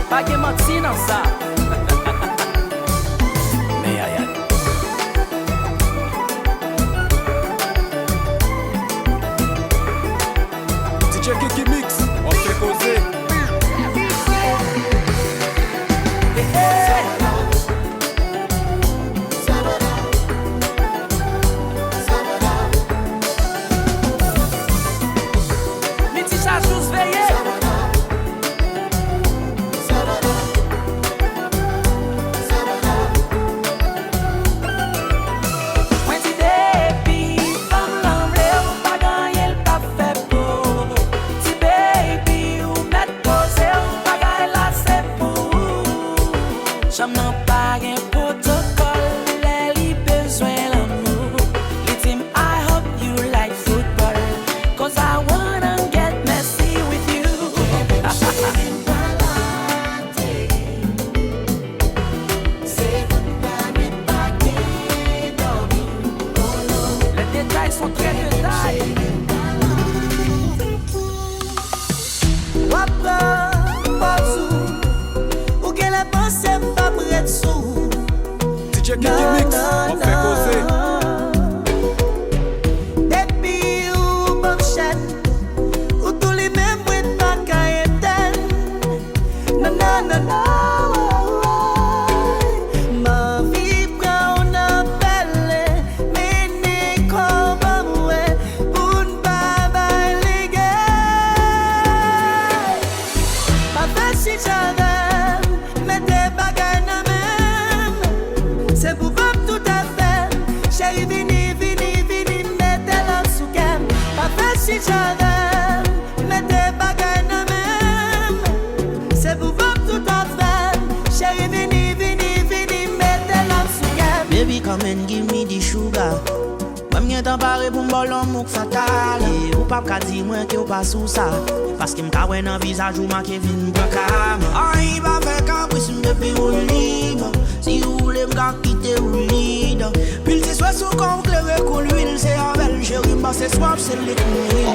Pas de menti dans ça. Mais aïe. DJ Kiki Mix, on fait causer. Les petits chats tous veillés. J'aime pas un protocole, les besoin l'amour. Les team, I hope you like football, cause I wanna get messy with you. Les détails sont très détaillés. DJ Kiki Mix, on fait causer. Depuis ou bobchat, ou tous les mêmes bruits pas qu'à éteindre. Nanana, ma vie prend un appel, mais n'est comme moi, pour ne pas balayer. Pas facile, j'avais, mais des bagages na même. C'est pour vous tout à fait. Chérie, vini, mettez la soukam. Pas facile, j'avais, mais des bagages na même. C'est pour vous tout à fait. Chérie, vini, mettez la soukam. Baby, come and give me the sugar. Même y'a t'en paré pour m'ballon mouk fatal. Ou pas qu'à dire moi que ou pas sous ça. Parce que m'ka wè nan visage ou ma Kevin Brakam. Ay, ba fè caprice m'bébé ou libre. Si ou voulez m'ka quitter ou leader. Puis le soit sous comme clair qu'on l'huile. C'est avec chérie m'ba c'est swap c'est les couilles.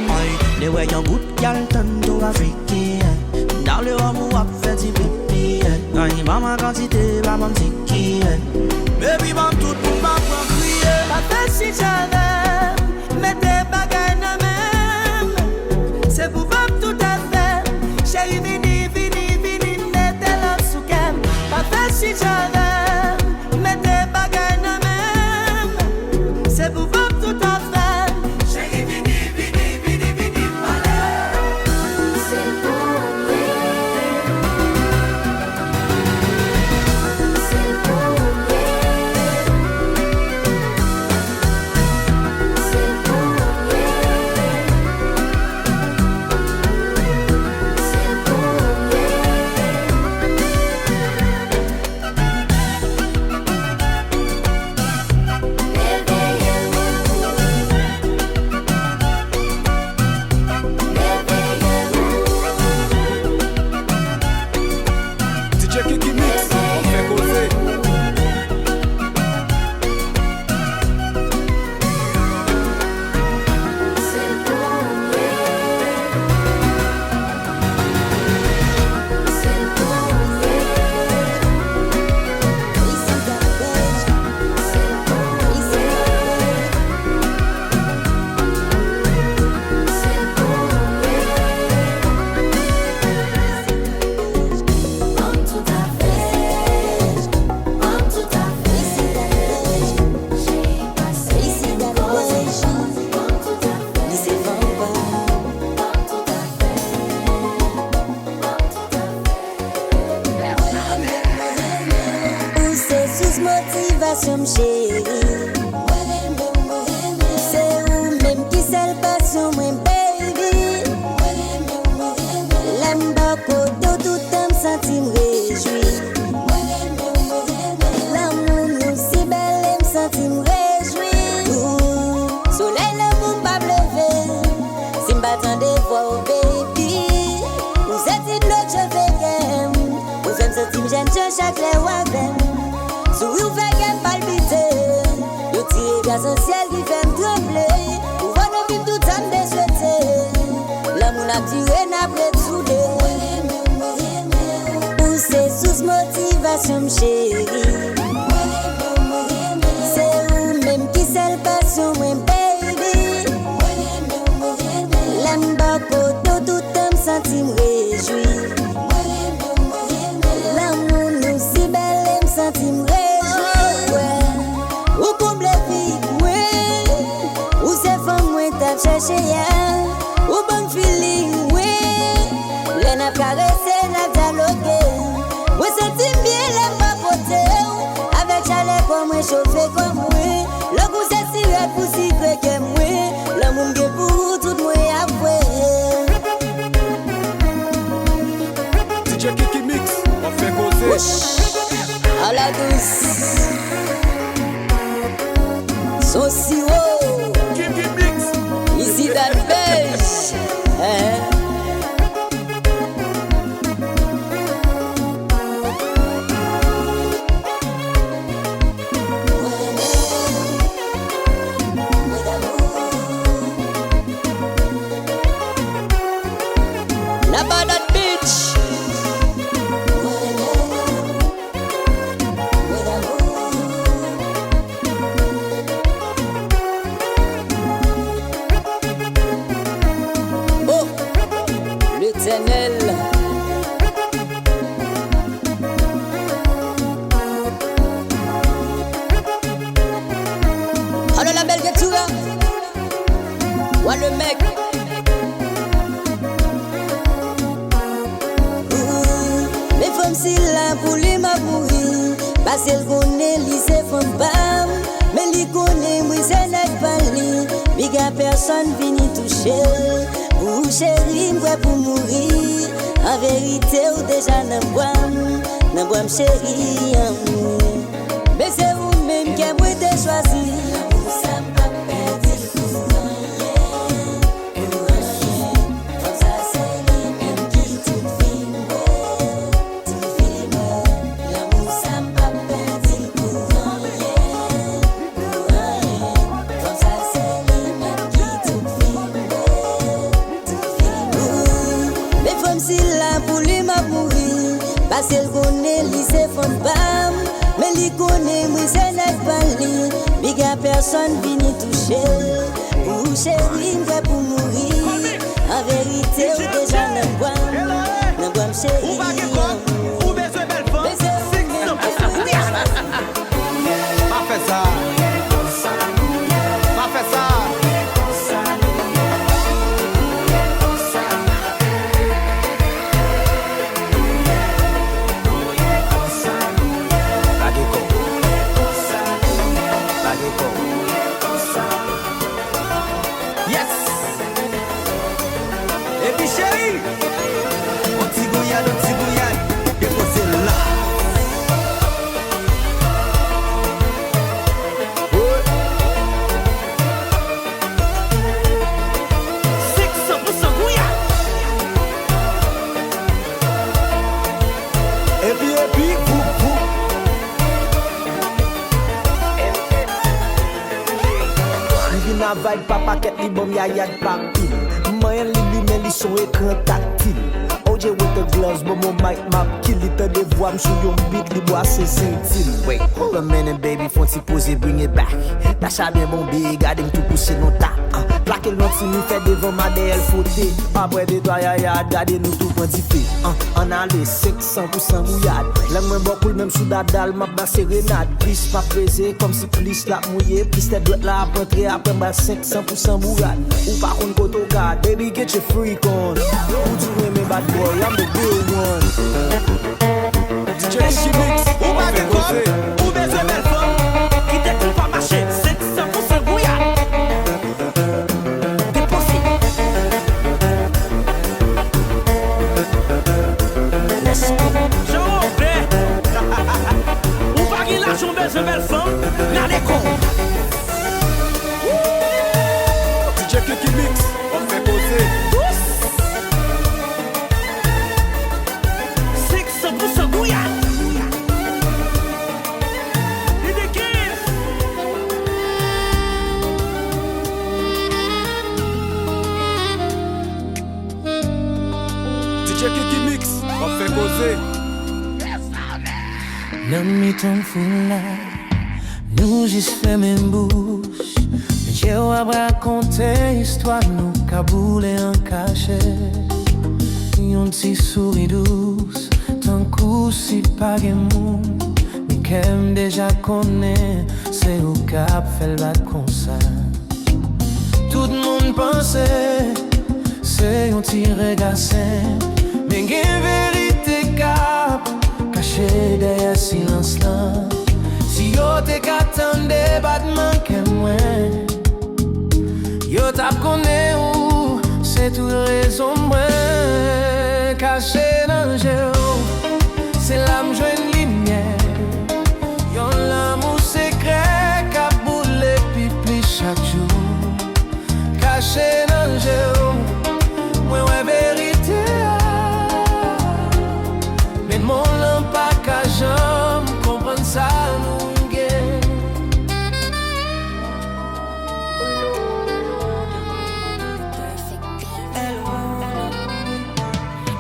Les ouais y'en goût y'al tanto africain. Dans le rhum ou ap fait du pipi. Ay, ba ma quantité, ba ma m'tiki. Baby, ba tout pour ma crier. pas fait si j'avais, mais tes bagages n'a même. C'est pour voir tout à fait. Chérie, vini, mettez la soukem. Pas fait si j'avais, mais tes bagages n'a même. C'est pour voir tout à fait. Chérie, vini, palais. C'est pour motivation, chérie. C'est où même qui seule passion, moi, baby. L'aime beaucoup, tout me sentir me réjouir. L'amour nous si belle, me sentir me réjouir. Soleil, l'amour pas lever. Si m'attendais voir, baby. Vous êtes une autre, je fais qu'aime. Vous aimez ce team, j'aime chaque lèvre avec. Sous vous fait qu'elle palpiter. Yo tire gaz au ciel qui fait me trembler. Pour voir nos vies tout ça me déchouetter. L'amour n'a duré, n'a pas de soudé. Poussez sous motivation, chérie. C'est où même qui seule passion, moi, baby. L'aime beaucoup, tout me sentir me réjouir. L'amour nous si belle, me sentir me réjouir. Chercher ou bon feeling, oui. Les n'a caressé, n'a dialogué. Moi sentis bien les papoter. Avec chalet comme moi, chauffé comme moi. Le goût c'est si red pour si creux que moi. L'amour m'ge pour tout moi après. DJ Kiki Mix, on fait causer. À la douce. Son sirop. Kiki Mix. Ici dans le beige, La Banane Beach. L'éternel. Alors la belle Gatura. Ouais le mec. Les femmes si là pour les m'abourir. Parce qu'elles connaissent lycée femme bam. Mais les connaissent moi c'est n'est pas lui. Big a personne vini toucher. Ou chérie, m'voit pour mourir. En vérité, ou déjà n'en bois chérie. Mais c'est vous-même qui avez été choisi. Ça m'a perdu pour rien. Comme ça, c'est lui-même qui tout filme. L'amour, ça m'a perdu pour rien. Comme ça, c'est lui-même qui tout filme. Les femmes si là pour lui m'a mourir. Parce qu'elle connaît lycée femme bam. Mais lui connaît moi c'est n'est pas lui. Big à personne vini toucher. Pour chérie, m'prêt pour mourir. En vérité, ou déjà n'en bois chérie. Ou besoin belle femme. Ma fait ça. Ma fait ça. Vibe papa ket li bom ya yad party. Mayan li lumen li son écran tactile. OJ with the gloves, but mon mic map kill it. De voix m'sou yon beat li bois c'est sentil. Wait, hold a minute baby, font t'y poser, bring it back. Tacha bien bon big, gade m'tou pousser non ta. Plaque le ti mi fait devant ma DL fauté. Après des doigts ya yad, gade nous tout quantifié. On a les 500% mouillade. L'un moins bon cool même sous dadal, m'a bas sérénade. Plus pas présé, comme si plus la mouillé. Plus t'es droite là à rentrer, après m'a 500% mouillade. Ou par contre koto gade, baby get your freak on. Ou tu me bad boy, I'm the real one. DJ Chimix, ou pas de quoi, ou besoin belle femme. Qui t'écoute pas marcher, 500% mouillade. L'argent belle, belle femme, la l'école. DJ Kiki Mix, on fait poser. 600% bouillade. DJ Kiki Mix, on fait poser. Nan mi ton foula, nous juste fermé bouche. J'ai raconté histoire nous kaboulé en cachet. Yon ti souris douce, tant coup si pas gen mais qu'aime déjà connaît, c'est au cap fait le bat comme ça. Tout le monde pensait, c'est yon ti regassin, mais gen vérité cap. Caché derrière silence là. Si yo te qu'attendé battement que moi, yo t'a connaît où c'est toute raison moi. Caché dans jeu, c'est l'âme joine lumière. Yon l'amour secret qu'a boulé pipi chaque jour. Caché dans jeu, moi ouais vérité. Mais mon pas qu'à jamais comprendre ça nous gagne.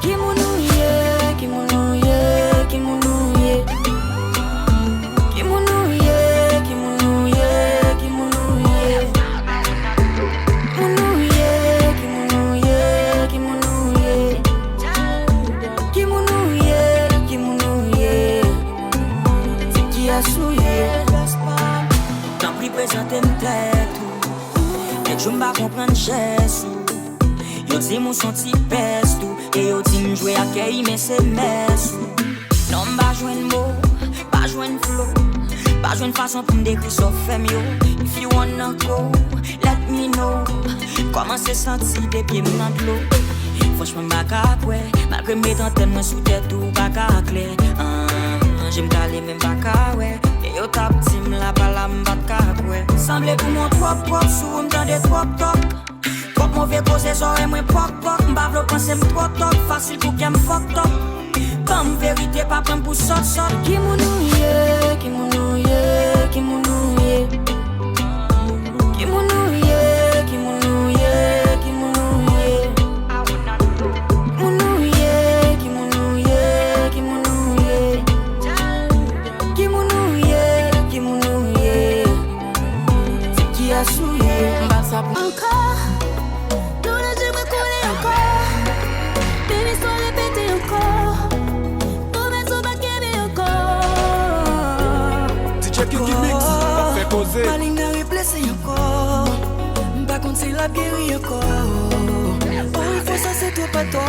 Qui mounouye, qui mounouye, qui mounouye. Qui mounouye, qui mounouye, qui mounouye. Mounouye, qui mounouye, qui mounouye. Qui mounouye, qui mounouye. C'est qui a souillé. T'en prie présenter m'tête. Et je m'ba comprendre geste. Yo dis mon senti peste. Et yo dis m'jouer à kei mais c'est messe. Non m'ba joindre mot, pas joindre flow. Pas joindre façon pour m'décrire sauf femme yo. If you wanna go, let me know. Comment c'est senti des pieds m'nan de l'eau. Franchement m'ba capoué. Malgré mes antennes moi sous tête ou pas clair. J'aime caler même pas ouais. Et yo tap tim la bala m'bat ouais. Semblait pour mon trop sous m'dan des trop top. Trop mauvais posé soirée moi pop. M'ba v'lo penser m'tro top. Facile pour qu'elle m'fuck top. Comme vérité pas prendre pour sort. Qui mounouye, qui mounouye, qui mounouye. Qui mounouye, qui mounouye, qui mounouye. Mounouye, qui mounouye, qui mounouye. Qui mounouye, qui mounouye. DJ Kiki Mix, on fait causer. Ma ligne est blessée encore. Par contre, c'est la guérie encore. Oh, il faut ça, c'est toi, pas toi.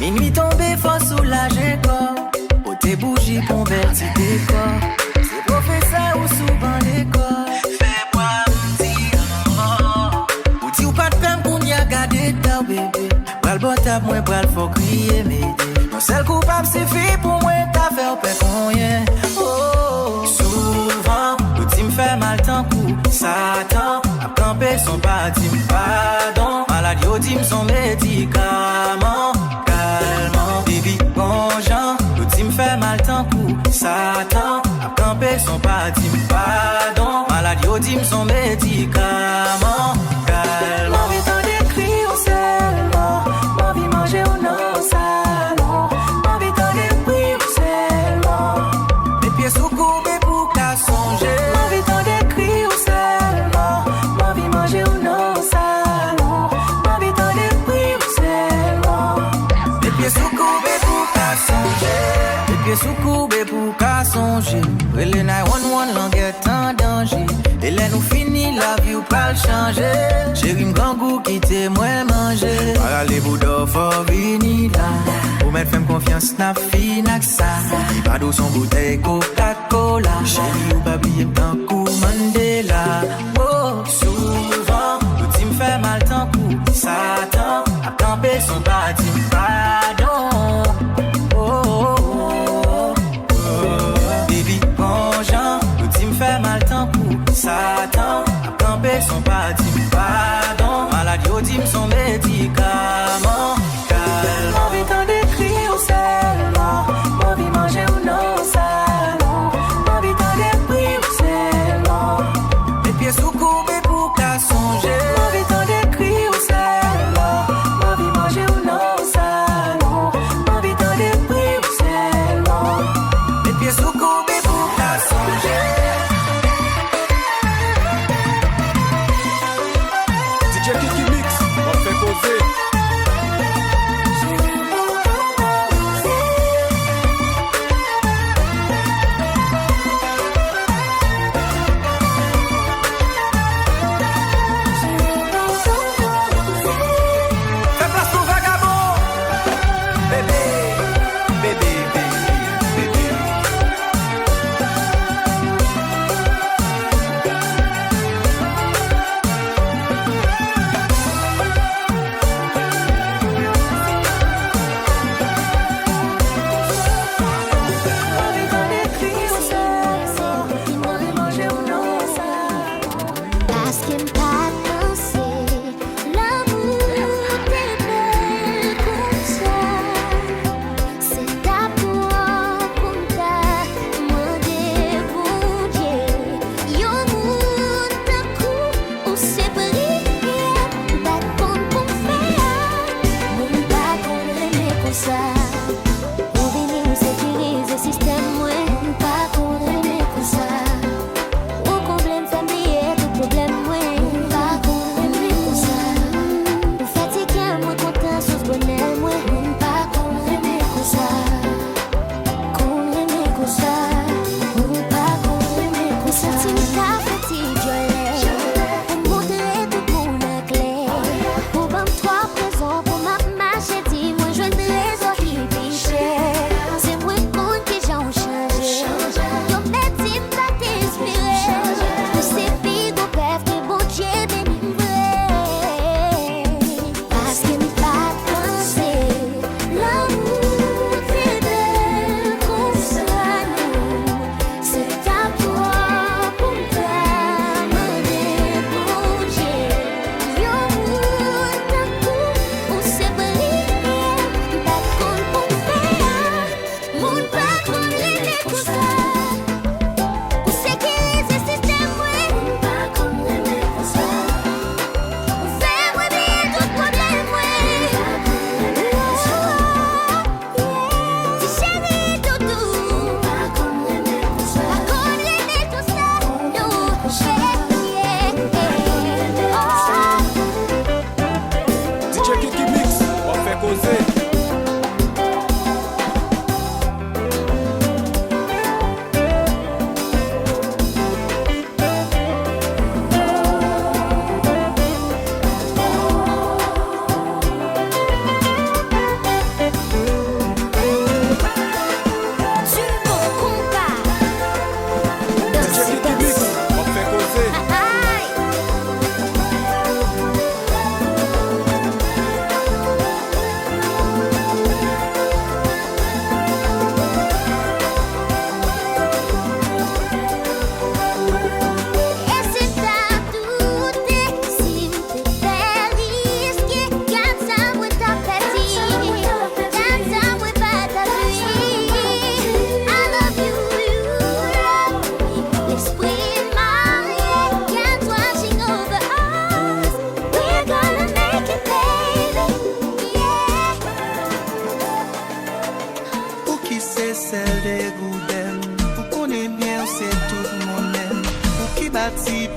Minuit tombée, faut soulager corps. Pour tes bougies, convertis décor. C'est professeur ou souvent l'école. Fais-moi dire ou dis ou pas de peine pour n'y a gardé ta bébé. Bral botap, moi bral faut crier m'aider. Non seul coupable c'est fait pour moi t'as fait au père rien. Oh, souvent, tout me fait mal tant coup. Satan, a campé son parti, pardon. Maladie au dim son médicament. Baby, bon Jean, tout me fait mal tant coup. Satan, a campé son parti, pardon. Maladie au dim son médicament. Calme. M'envie t'en décrire au seulement. M'envie manger au non salon. M'envie t'en décrire au seulement. Les pieds sous courbés pour qu'à songer. M'envie t'en décrire au seulement. M'envie manger au non salon. M'envie t'en décrire au seulement. Les pieds sous courbés pour qu'à songer. Les pieds sous courbés pour qu'à songer. Et les 911 languettes en danger. Et là nous finit la vie ou pas le changer. Chérie m'gangou qui t'est moins manger. Para les bouddhas faut venir là. Pour mettre femme confiance n'a fini que ça. Il va d'où son bouteille Coca-Cola. Chérie ou pas oublier tant coup Mandela. Oh, souvent, tout me fait mal tant coup. Satan a campé son parti, pardon. Baby, bon Jean, tout me fait mal tant coup. Satan a campé son parti, pardon. Maladie au dim son médicament. Calme. Envie t'en décrire au seulement. Envie manger ou non salon. Envie t'en décrire au seulement. Les pieds sous courbés pour qu'à songer. Envie t'en décrire au seulement. Envie manger ou non salon. Envie t'en décrire au seulement. Les pieds sous courbés pour qu'à songer.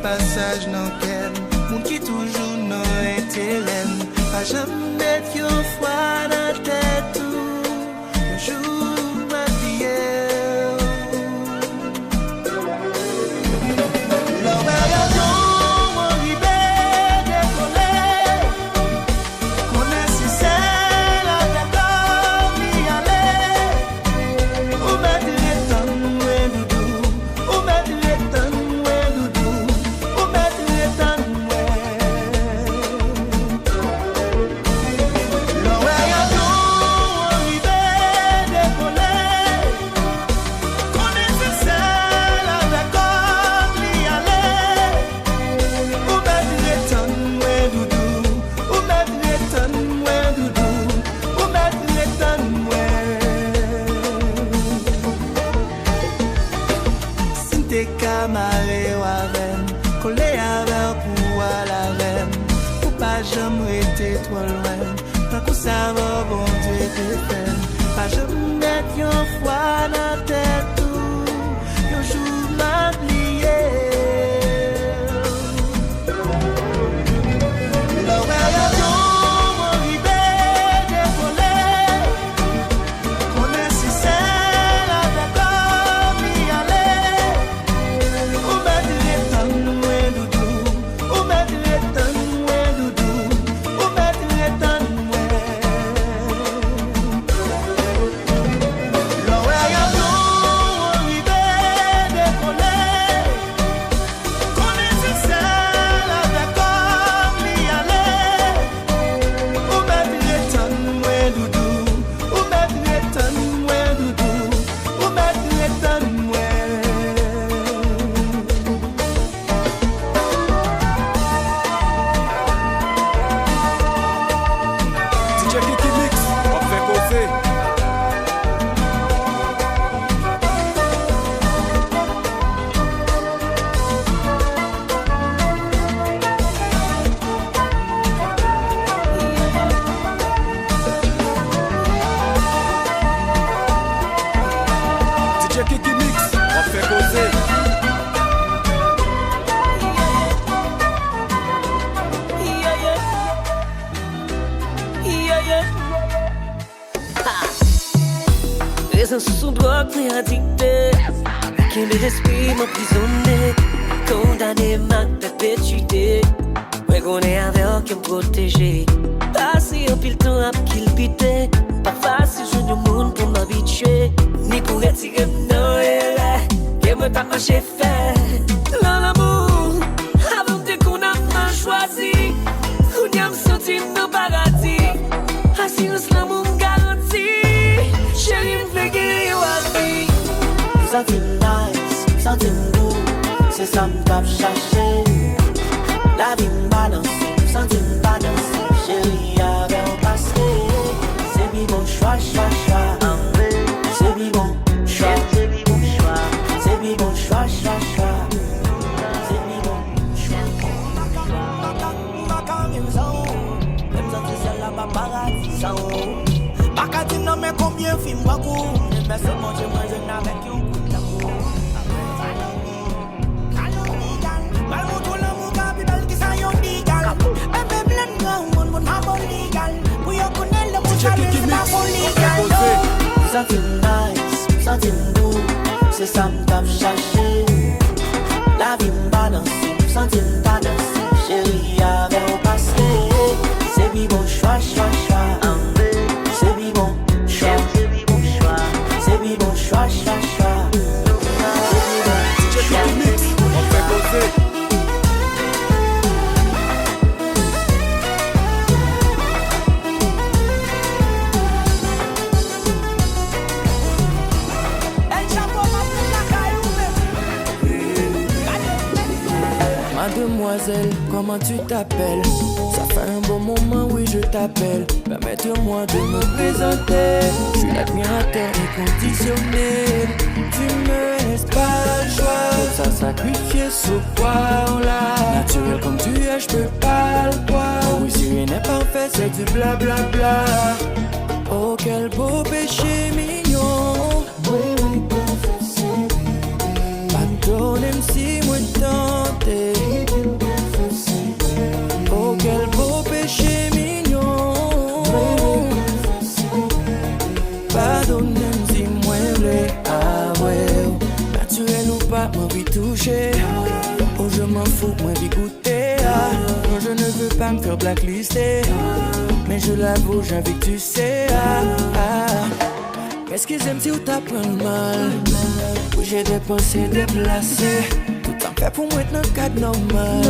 passage dans quel monde qui toujours non intérêt. Pas jamais yo foi dans tête tout. Un jour ma vie. Sous drogue m'est addicté, qui mes esprits m'emprisonné, condamné ma perpétuité. Ouais qu'on est avec qui me protéger. Passer un pile temps à qu'il pité. Pas facile je ne monde pour m'habituer. Ni pour retirer non et que me pas marcher fait. Dans l'amour, avant de qu'on a mal choisi, on y a me senti dans paradis. Assurance l'amour garantie. Chérie m'fait guérir à vie. Something nice, something good, c'est ça m'tap chercher. La vie m'balance, something balance. Chérie avec un passé. C'est bi bon choix, choix, choix. C'est bi bon choix, c'est bi bon choix. C'est bi bon choix, choix, choix. C'est bi bon choix. Même si c'est la paparazzi, ça Bakati non mais combien film beaucoup. Mais c'est mon Dieu, moi je n'avais qu'un coup d'amour. Malmoutou l'amour gabi bel qui sa yon digal. Bébé blen grand mon a bon legal. Pour yon connaître le mon salut c'est pas bon legal. Something nice, something good, c'est ça m'tap cherché. La vie m'balance, something balance. Chérie avec au passé. C'est bi bon choix, choix, choix. C'est bi bon choix, c'est bi bon choix. C'est bi bon choix, choix, choix. C'est bi bon choix. On fait causer. Mademoiselle, comment tu t'appelles? Ça fait un bon moment, oui je t'appelle. Permettez-moi de me présenter. Je suis l'admirateur inconditionnel. Tu me laisses pas le choix. Pour ça sacrifier ce poids-là. Naturel comme tu es, je peux pas le voir. Oh oui, si rien n'est parfait, c'est du blablabla. Oh quel beau péché mignon. Oui, oui, confessez. Pardonnez-moi si moi tenté. toucher. Oh, je m'en fous, moi, d'y goûter. Non, je ne veux pas me faire blacklister. Mais je l'avoue, j'ai envie que tu sais. Qu'est-ce qu'ils aiment si ou t'apprends mal? Oui, j'ai des pensées déplacées. Tout en fait pour moi être dans le cadre normal.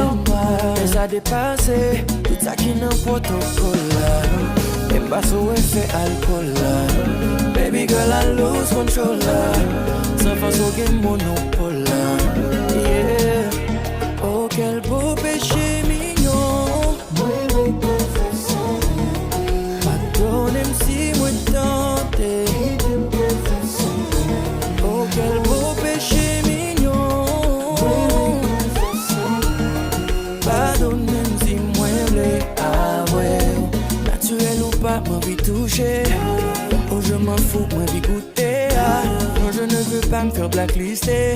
Mais ça dépassé. Tout ça qui n'a protocole. Et pas sous effet alcool. Baby girl, I lose control. Sans face au game monopole. Yeah. Oh, quel beau péché mignon. Pardonne-moi si moi tenté. Oh, quel beau péché mignon. Pardonne-moi si moi blé. Ah ouais. Naturel ou pas, m'envie toucher. Oh, je m'en fous, moi vie goûter. Non, je ne veux pas me faire blacklister.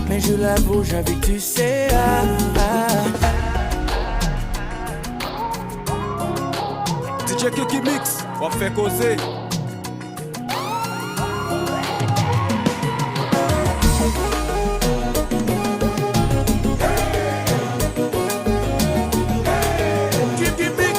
Mais je l'avoue, j'ai envie que tu sais. DJ Kiki Mix, on fait causer. Kiki Mix.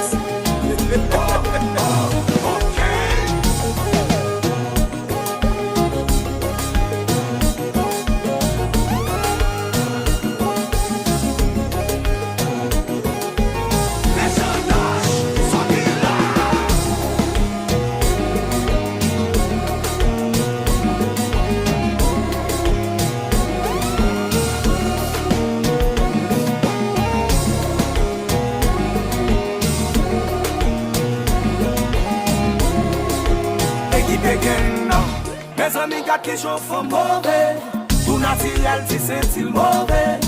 Mes amis gâtent qui chauffent mauvais. Tout naturel, si c'est-il mauvais.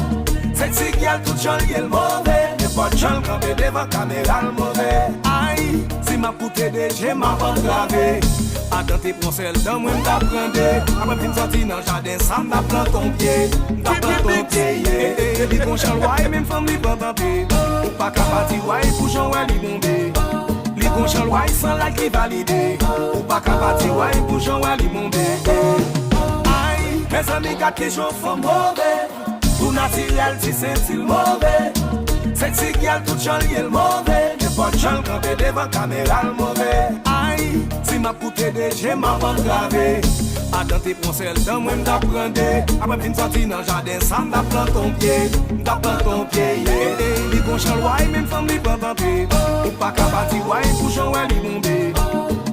C'est si qu'il y a tout chal, il est mauvais. Et pas de chal, quand t'es devant caméra, le mauvais. Aïe, si ma coûté des j'ai ma bande gravée. Attends, t'es pour celle dans moi, m'apprendre. Après, puis m'sorti dans le jardin, ça m'apprend ton pied. M'apprend ton pied, yeah. Et puis qu'on chal, ouais, même femme, li pas tenter. Ou pas capati, ouais, bouchon, ouais, li bombé. Li kon chan lwa sans la qui validé. Ou pas capati, ouais, bouchon, ouais, li bombé. Aïe, mes amis gâtent qui chauffent mauvais. Tout naturel, si c'est-il mauvais. C'est si qu'il y a tout chal, il est mauvais. Et pas de chal, quand t'es devant caméra, le mauvais. Aïe, si ma coûté des j'ai ma bande gravée. Attends, t'es pour celle dans moi, m'apprendre. Après, puis m'sorti dans le jardin, ça m'apprend ton pied. M'apprend ton pied, yeah. Li kon chan lwa, même femme, li pas tenter. Ou pas capati, ouais, bouchon, ouais, li bombé.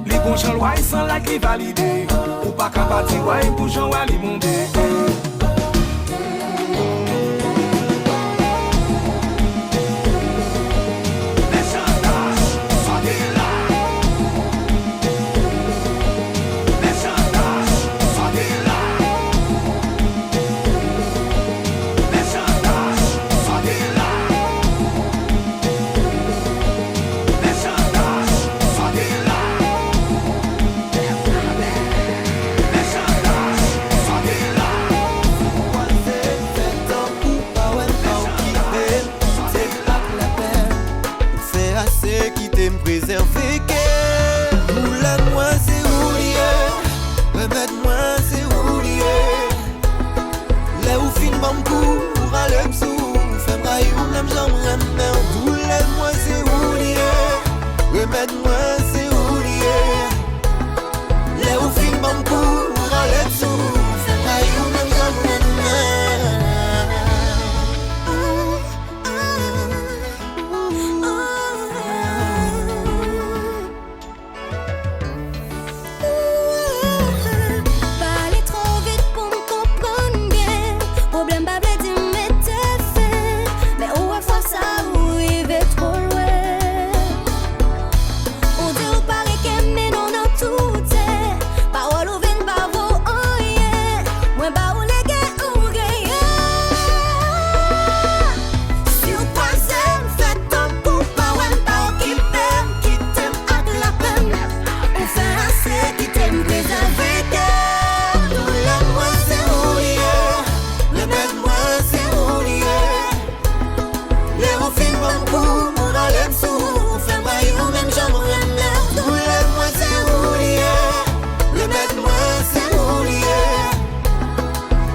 Li kon chan lwa, sans la qui validé. Ou pas capati, ouais, bouchon, ouais, li bombé. Préserver qu'elle roule-moi c'est oublié. Remette-moi c'est oublié. Là où fin bambou pour aller sous. Fais ma youm l'aime j'aimerais même. Roule-moi c'est oublié. Remette-moi c'est oublié. Là où fin bambou pour aller sous. Fais ma youm l'aime j'aimerais même.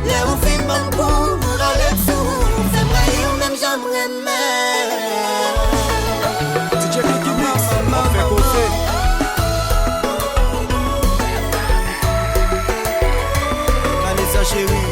Let me feel my boom, DJ Kiki Mix, on fait causer. Vanessa chérie.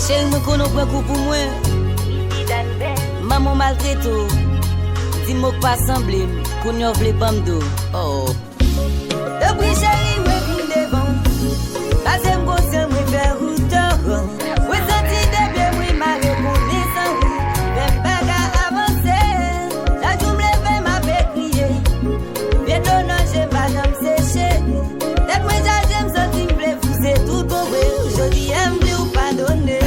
Chérie, me connais pas pour moi. Maman maltraite. Dis-moi pas sembler. Qu'on y a voulu pas m'dou. Oh. Depuis chérie, ouais, vine devant. Passez mon conseil, moi faire route. Ouais, senti de bien, moi, ma reconnaissance. Même pas qu'à avancer. La journée fait m'a fait crier. Bien donnant, j'aime pas comme sécher. Dès que moi, j'aime sentir me plaît, vous c'est tout tombé. Aujourd'hui, aime ou pardonner.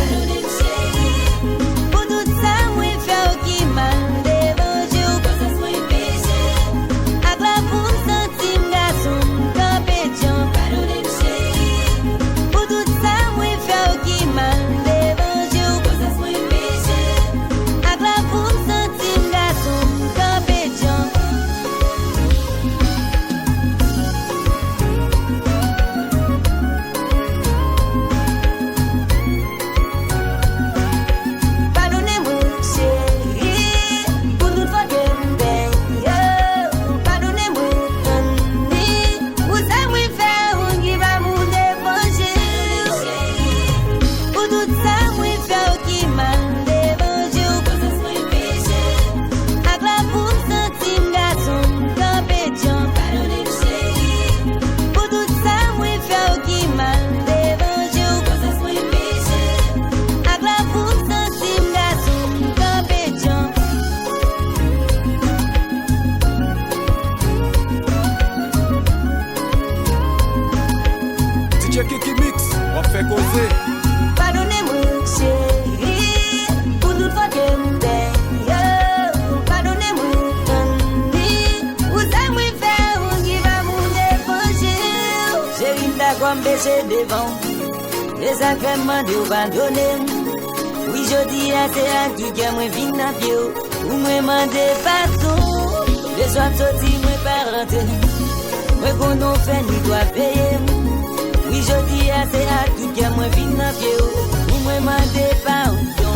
DJ Kiki Mix, on fait causer. Pardonnez-moi, chérie, pour toute fois que m'dais. Pardonnez-moi, vous aimez faire un qui va m'en déposer. Chérie, t'as quoi m'bêcher devant. Les sacrements de pardonner. Oui, je dis à c'est à qui que moi vine à pied. Ou moi mandé pardon. Les soirs sortis, moi pas rentrer. Moi qu'on nous fait, nous doit payer. Oui, je dis à c'est à qui que moi vine à pied. Ou moi mandé pardon.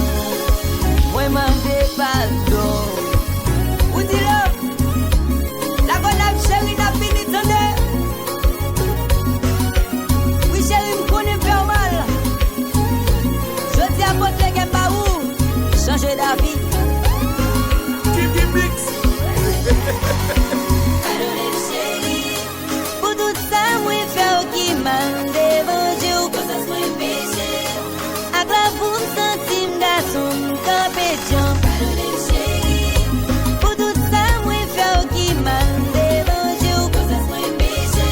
Moi mandé pardon. Ou dis-le. La bonne chérie n'a fini de sonner. Oui, chérie, me connaît pas mal. Je dis à votre qu'elle pas où. Changer d'avis. Kiki Mix. Pour tout ça, moi faire qui m'a dévangé ou que ça soit péché. À quoi vous me sentez garçon compétent. Pour tout ça, moi faire qui m'a dévangé ou que ça soit péché.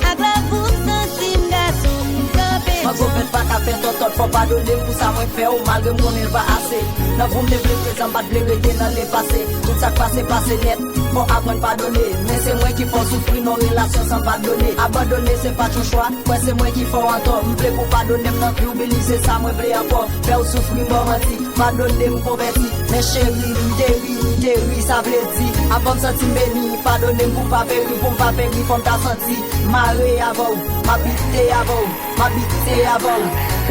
À quoi vous me sentez garçon compétent. Ma copine pas qu'à faire ton faut pas donner pour ça, moi faire au mal de mon il va assez. N'a vous me développer, ça m'a développer dans les passés. Tout ça passé net. Faut apprendre pas donner, mais c'est moi qui faut souffrir nos relations sans pardonner. Abandonner c'est pas ton choix, ouais c'est moi qui faut en tort. M'plaît pour pardonner, m'en plus oublier c'est ça moi v'lais encore. Faire souffrir moi menti, pardonner m'converti. Mais chérie, m'déri, ça v'lait dire. Avant m'sentir béni, pardonner pour pas périr, faut m'ta senti. Maré avant, m'habiter avant,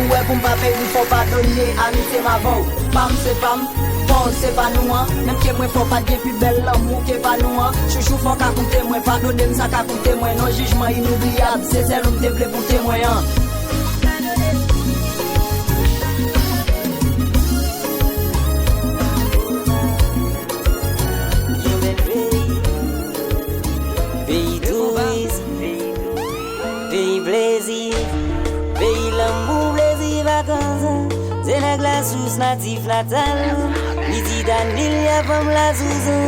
ouais pour m'pas périr, faut pardonner, amitié ma voix. Pam c'est pam. Bon, c'est pas nous, hein. Même que moi, faut pas dire plus belle l'amour que pas nous, hein. Chouchou, faut qu'à compter, moi, pardonnez-moi, ça qu'à compter, moi. Non, jugement inoubliable, c'est celle où me déplaît pour témoin, hein. Pays tourisme, pays plaisir, pays l'amour, plaisir, vacances. C'est la glace sous natif latal. Midi d'anil, y'a pas la zouzou.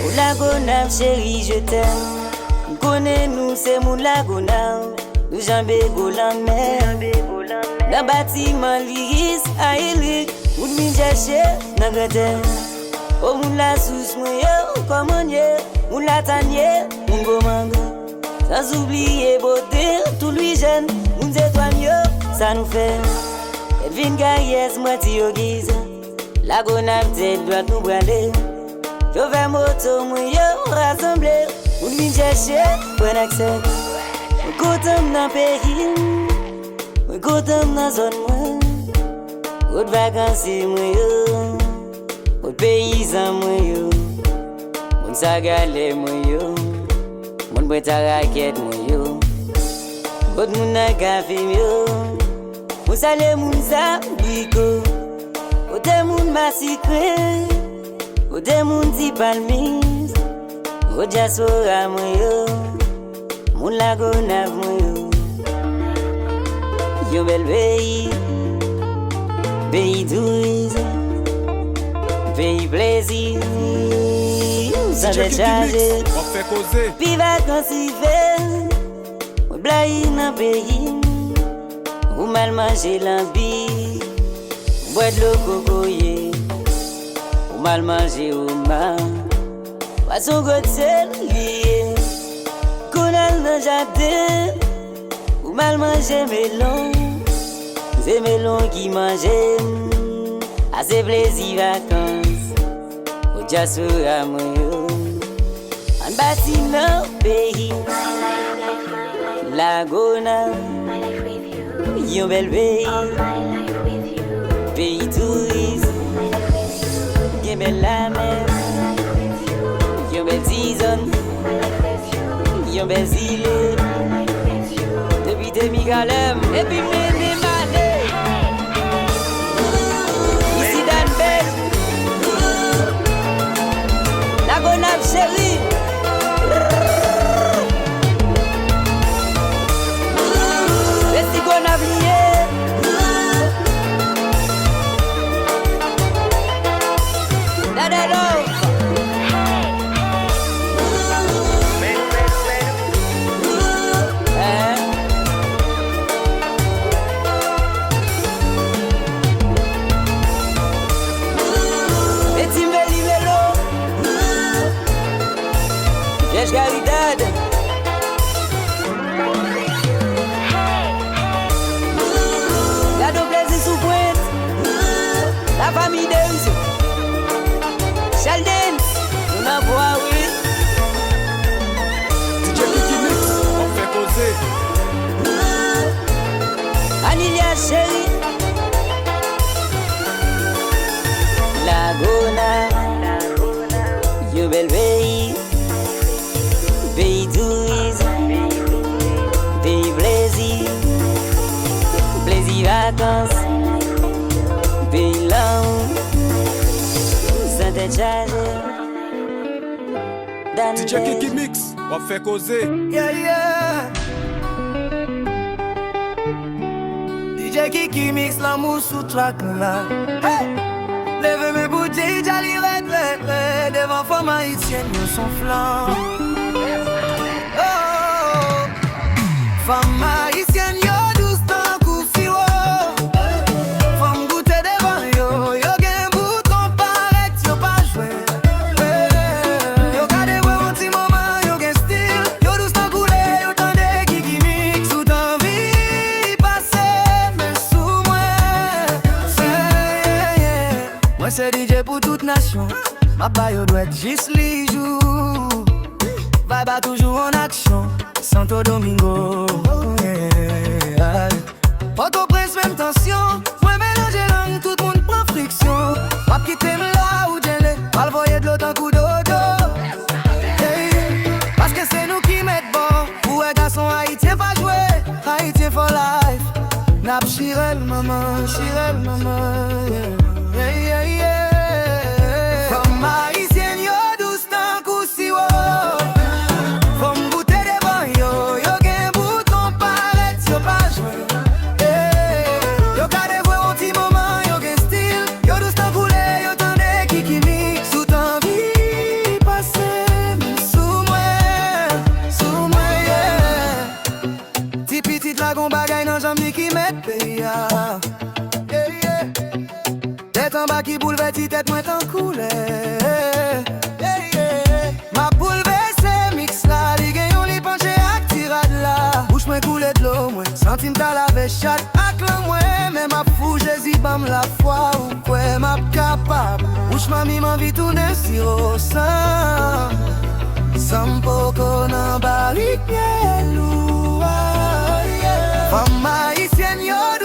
Ou la gonam, chérie, je t'aime. Connais-nous, c'est mon la gonam. Nous jambes go la mer. Dans bâtiment l'iris a élu, ou de m'y chercher dans le terre. Oh, moun la sous moyo, comment y'a, moun la tanier, moun gomango. Sans oublier beauté, tout lui jeune, moun étoigneux, ça nous fait. Et vin gaillesse, moitié au guise. La gonave tête doit nous brander. Yo vers moto, moyo, rassembler. Moun vin chercher, bon accès. Moun kotem dans pays, moun kotem dans zone moi. Ou de vacances, moyo. Mon paysan moyo, mon sagale moyo, mon boîte à raquette moyo, mon moun a café moyo, mon salé moun zambiko, mon moun massicré, mon moun di palmise, mon diaspora moyo, mon lagonav moyo, yon bel pays, pays tourisme. Pays plaisir, sans décharger. On fait causer. Puis vacances hiver, on blaye dans le pays. Ou mal manger l'ambi, bois de l'eau cocoyer. Ou mal manger au mar, poisson gotel lié. Connal dans le jardin, ou mal manger melon. C'est melon qui mangeait. Assez plaisir vacances, au diaspora moyo. En bâtiment pays, Lagona, yon bel pays, pays tourisme, yon bel la mer, yon bel zone, yon bel île. Depuis demi-galem, et puis mes manées. La gonave chérie. Resti gonave lié. Dada love. Caridad. La noblesse sous pointe. La famille Deus. Sheldon. On a voix, oui. DJ Kiki Mix. On fait causer. Anilia chérie. Lagona. You bel pays. Pays tourisme, pays plaisir, plaisir vacances, pays long, sans décharger. DJ Kiki Mix, on fait causer. Yeah, yeah. DJ Kiki Mix, l'amour sous track là. Hey! Lève mes bouteilles, j'allais red, devant femme haïtienne, nous son flanc. Femme haïtienne, yo douce tant coup fio. Femme goûter devant yo, yo gen bout qu'on paraît, yo pas joué. Yo gade ouais un petit moment, yo gen style. Yo douce tant coulé, yo tande Kiki Mix. Tout en vie passé, mais sous moi. Moi c'est DJ pour toute nation. Ma baille doit être juste les jours. Vibe a toujours en action. Santo Domingo, yeah. Port-au-Prince, même tension. Moi mélanger langue, tout le monde prend friction. Pas quitter là où j'allais, pas le voyer de l'autre en coup d'odo. Parce que c'est nous qui mettons bon. Pour un garçon haïtien pas jouer, haïtien for life. Nap Chirel, maman, yeah, yeah, yeah. From haïtienne, yo douce tant coup si wo. Qui met payer. en bas qui bouleverse tête moi t'en coulé. Ma bouleversé mix là, li gen yon li penché ak tirade là. Bouche moi coulé de l'eau, moi sentime ta lave chat ak l'an moi. Mais ma fou Jésus bam la foi ou quoi m'a capable. Bouche ma mi m'envie tourner siro sang. Sans poko nan barrique ou. Femme haïtienne yo